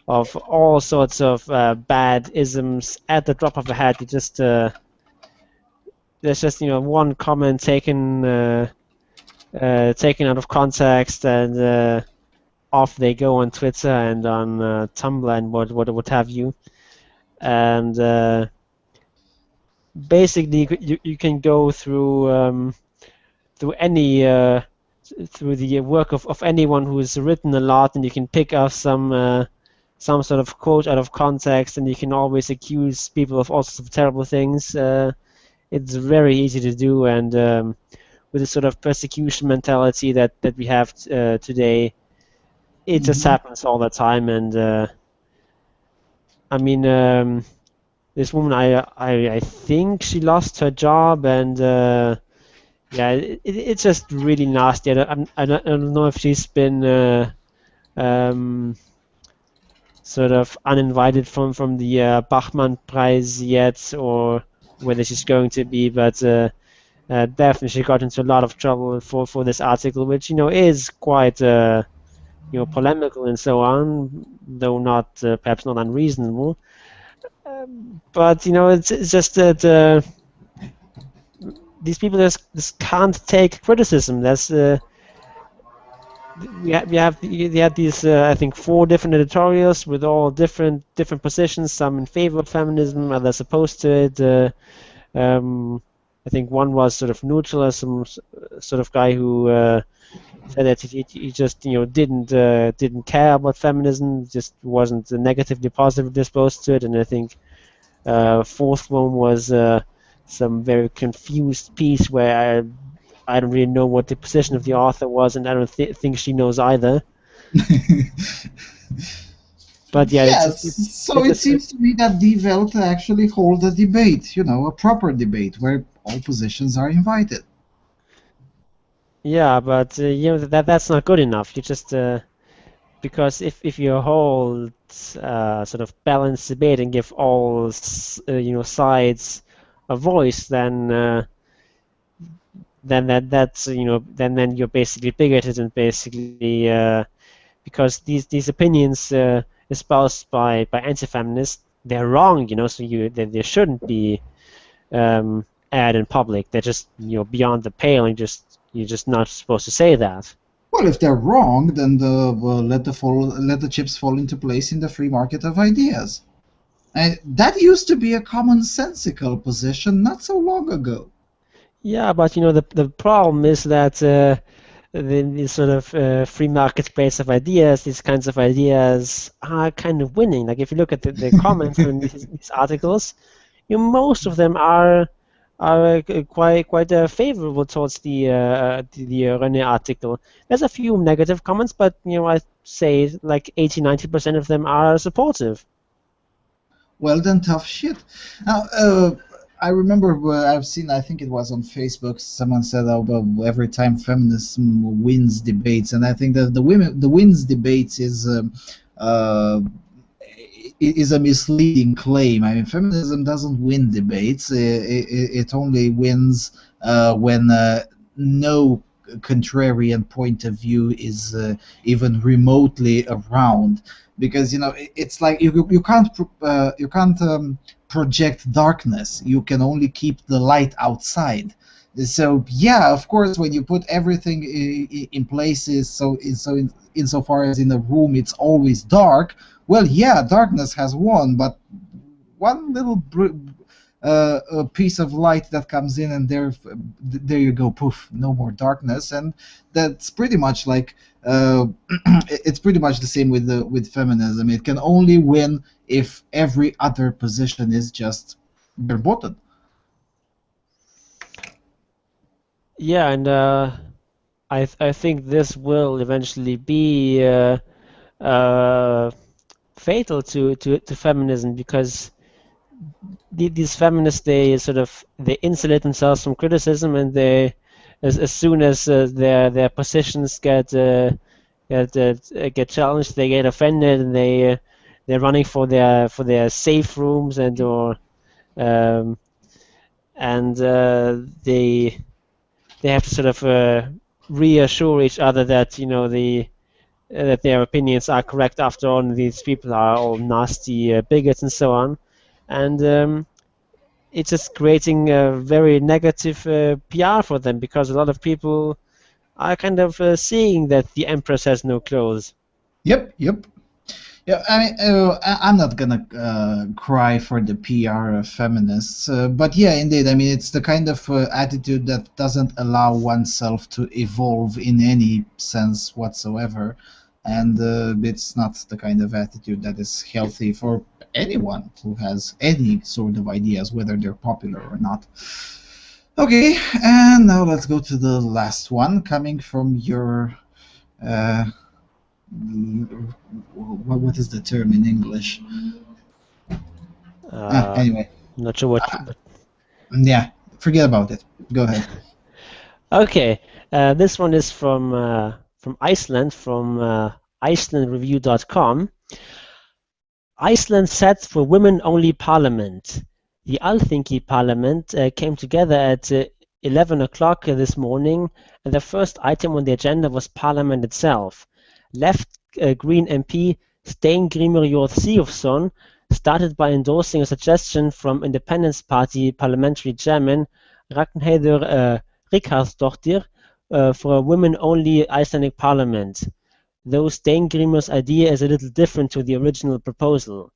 all sorts of bad isms at the drop of a hat. You just there's just one comment taken out of context, and off they go on Twitter and on Tumblr and what have you. And basically, you can go through through the work of anyone who's written a lot, and you can pick up some some sort of quote out of context, and you can always accuse people of all sorts of terrible things. It's very easy to do, and with the sort of persecution mentality that we have today, it just happens all the time. And I mean, this woman, I think she lost her job, and yeah, it's just really nasty. I don't know if she's been sort of uninvited from the Bachmann Prize yet, or whether she's going to be, but definitely she got into a lot of trouble for this article, which is quite polemical and so on, though not perhaps not unreasonable. But it's just that these people just can't take criticism. That's we had these I think 4 different editorials with all different positions, some in favor of feminism, others opposed to it. I think one was sort of neutral, as some sort of guy who said that he just didn't care about feminism, just wasn't negatively positively disposed to it. And I think fourth one was some very confused piece where I don't really know what the position of the author was, and I don't think she knows either. But yeah, yes. So it seems to me that Die Welt actually hold a debate, a proper debate where all positions are invited. Yeah, but that's not good enough. You just because if you hold sort of balanced debate and give all sides a voice, then then you're basically bigoted, and basically because these opinions espoused by anti-feminists, they're wrong, so they shouldn't be aired in public. They're just beyond the pale, and you're just not supposed to say that. Well, if they're wrong, then let the chips fall into place in the free market of ideas. And that used to be a commonsensical position not so long ago. Yeah, but the problem is that the sort of free market space of ideas, these kinds of ideas are kind of winning. Like if you look at the comments in these articles, most of them are quite favorable towards the René article. There's a few negative comments, but I'd say like 80-90% of them are supportive. Well, then tough shit. Now, I remember I've seen, I think it was on Facebook, someone said, "Oh, well, every time feminism wins debates," and I think that the wins debates is a misleading claim. I mean, feminism doesn't win debates. It only wins when no contrarian point of view is even remotely around. Because it's like you can't project darkness. You can only keep the light outside. So yeah, of course, when you put everything in places, insofar as in a room it's always dark, well, yeah, darkness has won. But one little a piece of light that comes in, and there you go, poof, no more darkness. And that's pretty much like it's pretty much the same with feminism. It can only win if every other position is just verboten. Yeah, and I think this will eventually be fatal to feminism, because these feminists, they insulate themselves from criticism, and they as soon as their positions get challenged, they get offended, and they're running for their safe rooms, and they have to sort of reassure each other that that their opinions are correct after all, and these people are all nasty bigots and so on. And it's just creating a very negative PR for them, because a lot of people are kind of seeing that the Empress has no clothes. Yep. Yeah, I mean, I'm not gonna cry for the PR of feminists, but yeah, indeed, I mean, it's the kind of attitude that doesn't allow oneself to evolve in any sense whatsoever. and it's not the kind of attitude that is healthy for anyone who has any sort of ideas, whether they're popular or not. Okay, and now let's go to the last one, coming from your what is the term in English? Anyway, Not sure what. yeah, forget about it. Go ahead. Okay, this one is from Iceland, from IcelandReview.com. Iceland sets for women-only parliament. The Alþingi parliament came together at 11 o'clock this morning, and the first item on the agenda was parliament itself. Left Green MP Steingrímur J. Sigurðsson started by endorsing a suggestion from Independence Party parliamentary chairman Ragnheiður Ríkharðsdóttir for a women-only Icelandic parliament, though Steingrímur's idea is a little different to the original proposal.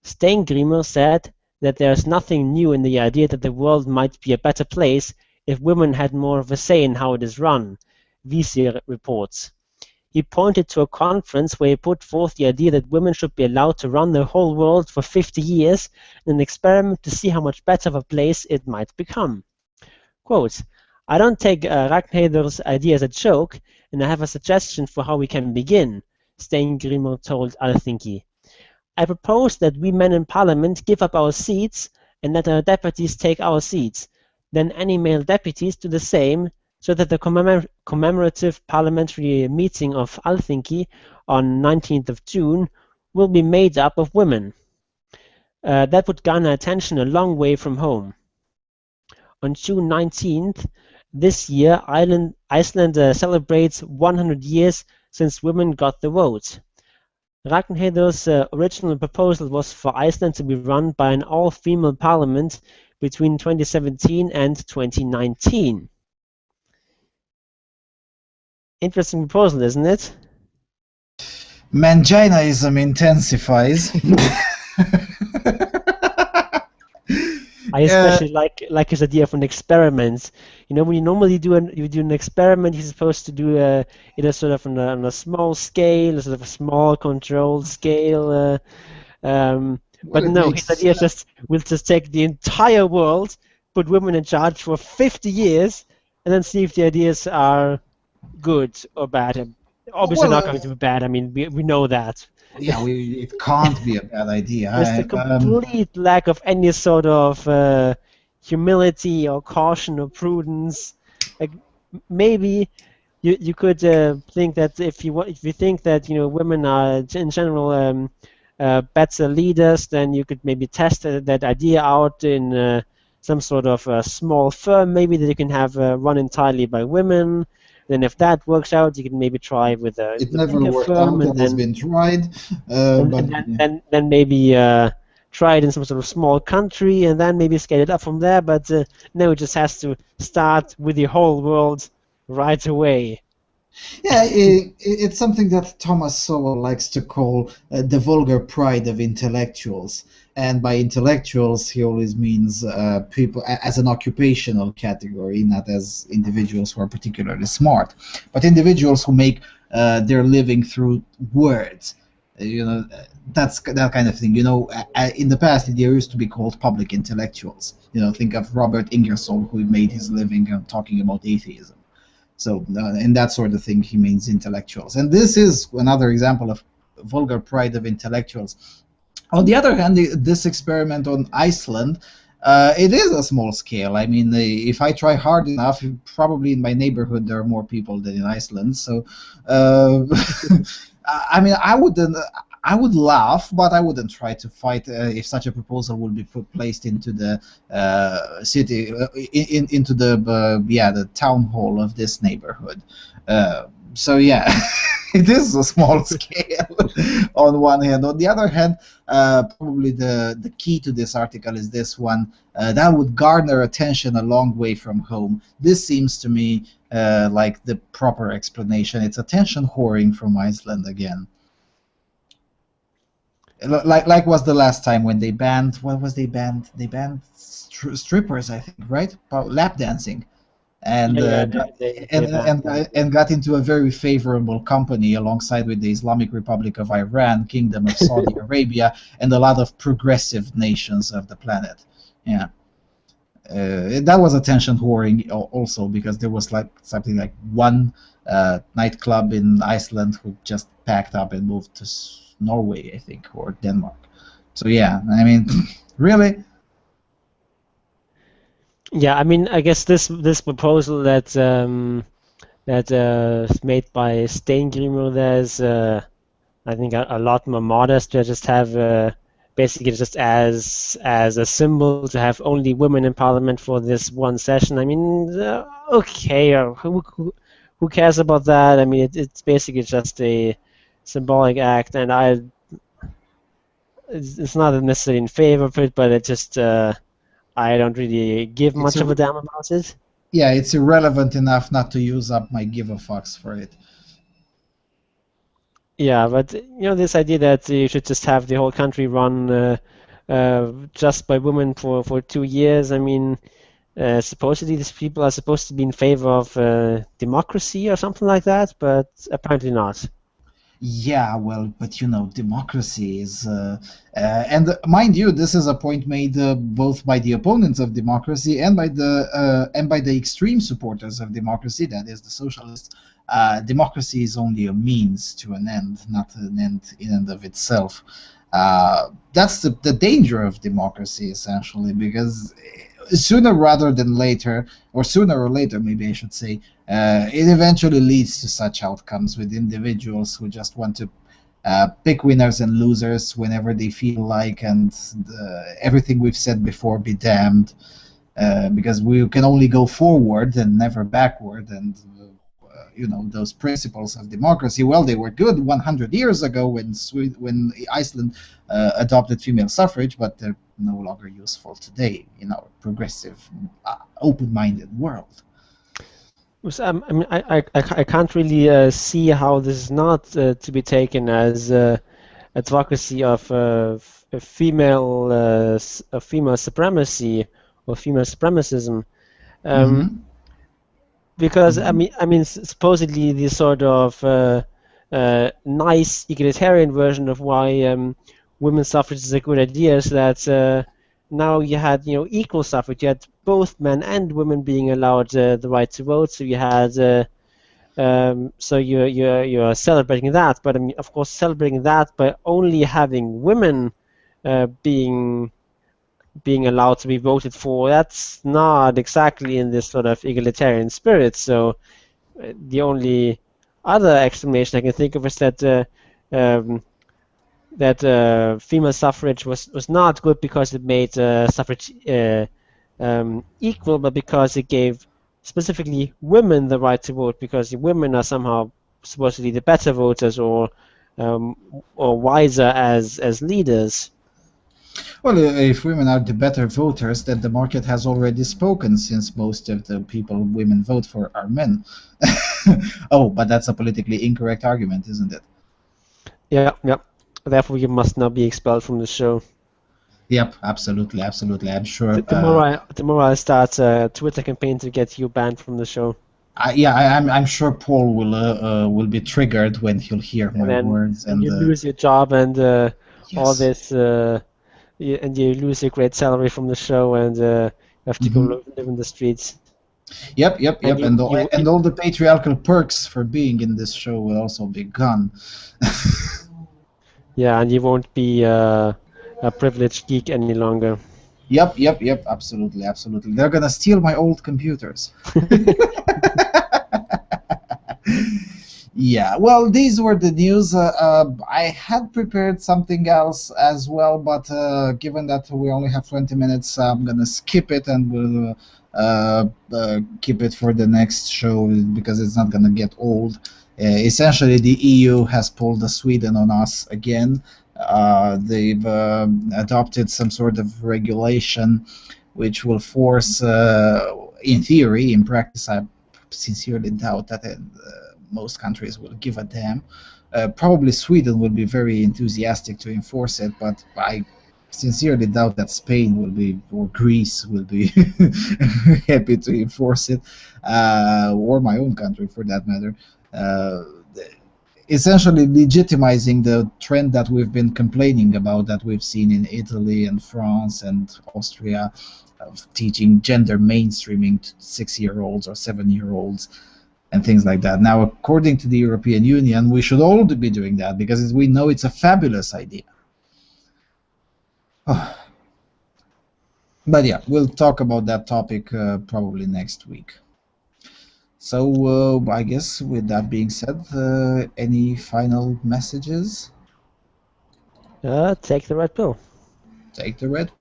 Steingrímur said that there is nothing new in the idea that the world might be a better place if women had more of a say in how it is run, Vísir reports. He pointed to a conference where he put forth the idea that women should be allowed to run the whole world for 50 years in an experiment to see how much better of a place it might become. Quote, I don't take Ragnheiður's idea as a joke, and I have a suggestion for how we can begin, Steingrímur told Alþingi. I propose that we men in parliament give up our seats and that our deputies take our seats. Then any male deputies do the same, so that the commemorative parliamentary meeting of Alþingi on 19th of June will be made up of women. That would garner attention a long way from home. On June 19th this year, Iceland celebrates 100 years since women got the vote. Ragnheiður's original proposal was for Iceland to be run by an all-female parliament between 2017 and 2019. Interesting proposal, isn't it? Manginaism intensifies. I especially like his idea of an experiment. You know, when you normally do an experiment, you're supposed to do it a sort of on a small scale, a sort of a small controlled scale. But no, his idea is just we'll just take the entire world, put women in charge for 50 years, and then see if the ideas are good or bad. Obviously not going to be bad. I mean, we know that. Yeah, it can't be a bad idea. There's a complete lack of any sort of humility or caution or prudence. Like maybe you could think that if you think that women are in general better leaders, then you could maybe test that idea out in some sort of small firm, maybe that you can have run entirely by women. Then if that works out, you can maybe try with a It never worked out. It has been tried. Then maybe try it in some sort of small country, and then maybe scale it up from there. But no, it just has to start with the whole world right away. Yeah, it's something that Thomas Sowell likes to call the vulgar pride of intellectuals. And by intellectuals, he always means people as an occupational category, not as individuals who are particularly smart, but individuals who make their living through words. That's that kind of thing. In the past, they used to be called public intellectuals. Think of Robert Ingersoll, who made his living talking about atheism. So, in that sort of thing, he means intellectuals. And this is another example of vulgar pride of intellectuals. On the other hand, this experiment on Iceland, it is a small scale. I mean, if I try hard enough, probably in my neighborhood there are more people than in Iceland. So, I mean, I would laugh, but I wouldn't try to fight if such a proposal would be placed into the city, into the town hall of this neighborhood. So yeah, it is a small scale on one hand. On the other hand, probably the key to this article is this one. That would garner attention a long way from home. This seems to me like the proper explanation. It's attention whoring from Iceland again. Like was the last time when they banned, what was they banned? They banned strippers, I think, right? Lap dancing. and Yeah, they banned that. and got into a very favorable company alongside with the Islamic Republic of Iran, Kingdom of Saudi Arabia, and a lot of progressive nations of the planet. Yeah. That was attention whoring also, because there was like something like one nightclub in Iceland who just packed up and moved to Norway, I think, or Denmark. So yeah, I mean, really, Yeah, I mean, I guess this proposal that's made by Steingrimur, there's I think a lot more modest to just have basically just as a symbol to have only women in parliament for this one session. I mean, okay, who cares about that? I mean, it's basically just a symbolic act, and it's not necessarily in favor of it, but it just I don't really give it's much a, of a damn about it. yeah, it's irrelevant enough not to use up my give a fucks for it. Yeah, but this idea that you should just have the whole country run just by women for 2 years. I mean, supposedly these people are supposed to be in favor of democracy or something like that, but apparently not. Yeah, well, but democracy is, and mind you, this is a point made both by the opponents of democracy and by the extreme supporters of democracy, that is the socialists. Democracy is only a means to an end, not an end in and of itself. That's the danger of democracy, essentially, because sooner rather than later, or sooner or later, maybe I should say, it eventually leads to such outcomes with individuals who just want to pick winners and losers whenever they feel like, and everything we've said before be damned, because we can only go forward and never backward. And those principles of democracy, well, they were good 100 years ago when Iceland adopted female suffrage, but they're no longer useful today in our progressive, open-minded world. I mean, I can't really see how this is not to be taken as advocacy of female supremacy or female supremacism. Because I mean, supposedly the sort of nice egalitarian version of why women's suffrage is a good idea is that now you had equal suffrage. You had both men and women being allowed the right to vote. So you had so you're celebrating that, but I mean, of course, celebrating that by only having women being allowed to be voted for, that's not exactly in this sort of egalitarian spirit. So the only other explanation I can think of is that female suffrage was not good because it made suffrage equal, but because it gave specifically women the right to vote, because women are somehow supposedly the better voters or wiser as leaders. Well, if women are the better voters, then the market has already spoken, since most of the people women vote for are men. Oh, but that's a politically incorrect argument, isn't it? Yeah. Therefore, you must now be expelled from the show. Yep, absolutely. I'm sure. The more I start a Twitter campaign to get you banned from the show. I'm sure Paul will be triggered when he'll hear my words, and you lose your job and all yes. this. And you lose your great salary from the show, and you have to go live in the streets. Yep. And all the patriarchal perks for being in this show will also be gone. Yeah, and you won't be a privileged geek any longer. Yep. Absolutely. They're gonna steal my old computers. Yeah, well, these were the news. I had prepared something else as well, but given that we only have 20 minutes, I'm going to skip it, and we'll keep it for the next show because it's not going to get old. Essentially, the EU has pulled a Sweden on us again. They've adopted some sort of regulation which will force, in theory, in practice, I sincerely doubt that most countries will give a damn. Probably Sweden will be very enthusiastic to enforce it, but sincerely doubt that Spain will be, or Greece will be, happy to enforce it, or my own country for that matter. Uh, Essentially legitimizing the trend that we've been complaining about, that we've seen in Italy and France and Austria, of teaching gender mainstreaming to 6-year-olds or 7-year-olds and things like that. Now, according to the European Union, we should all be doing that because we know it's a fabulous idea. But yeah, we'll talk about that topic probably next week. So I guess with that being said, any final messages? Take the red pill. Take the red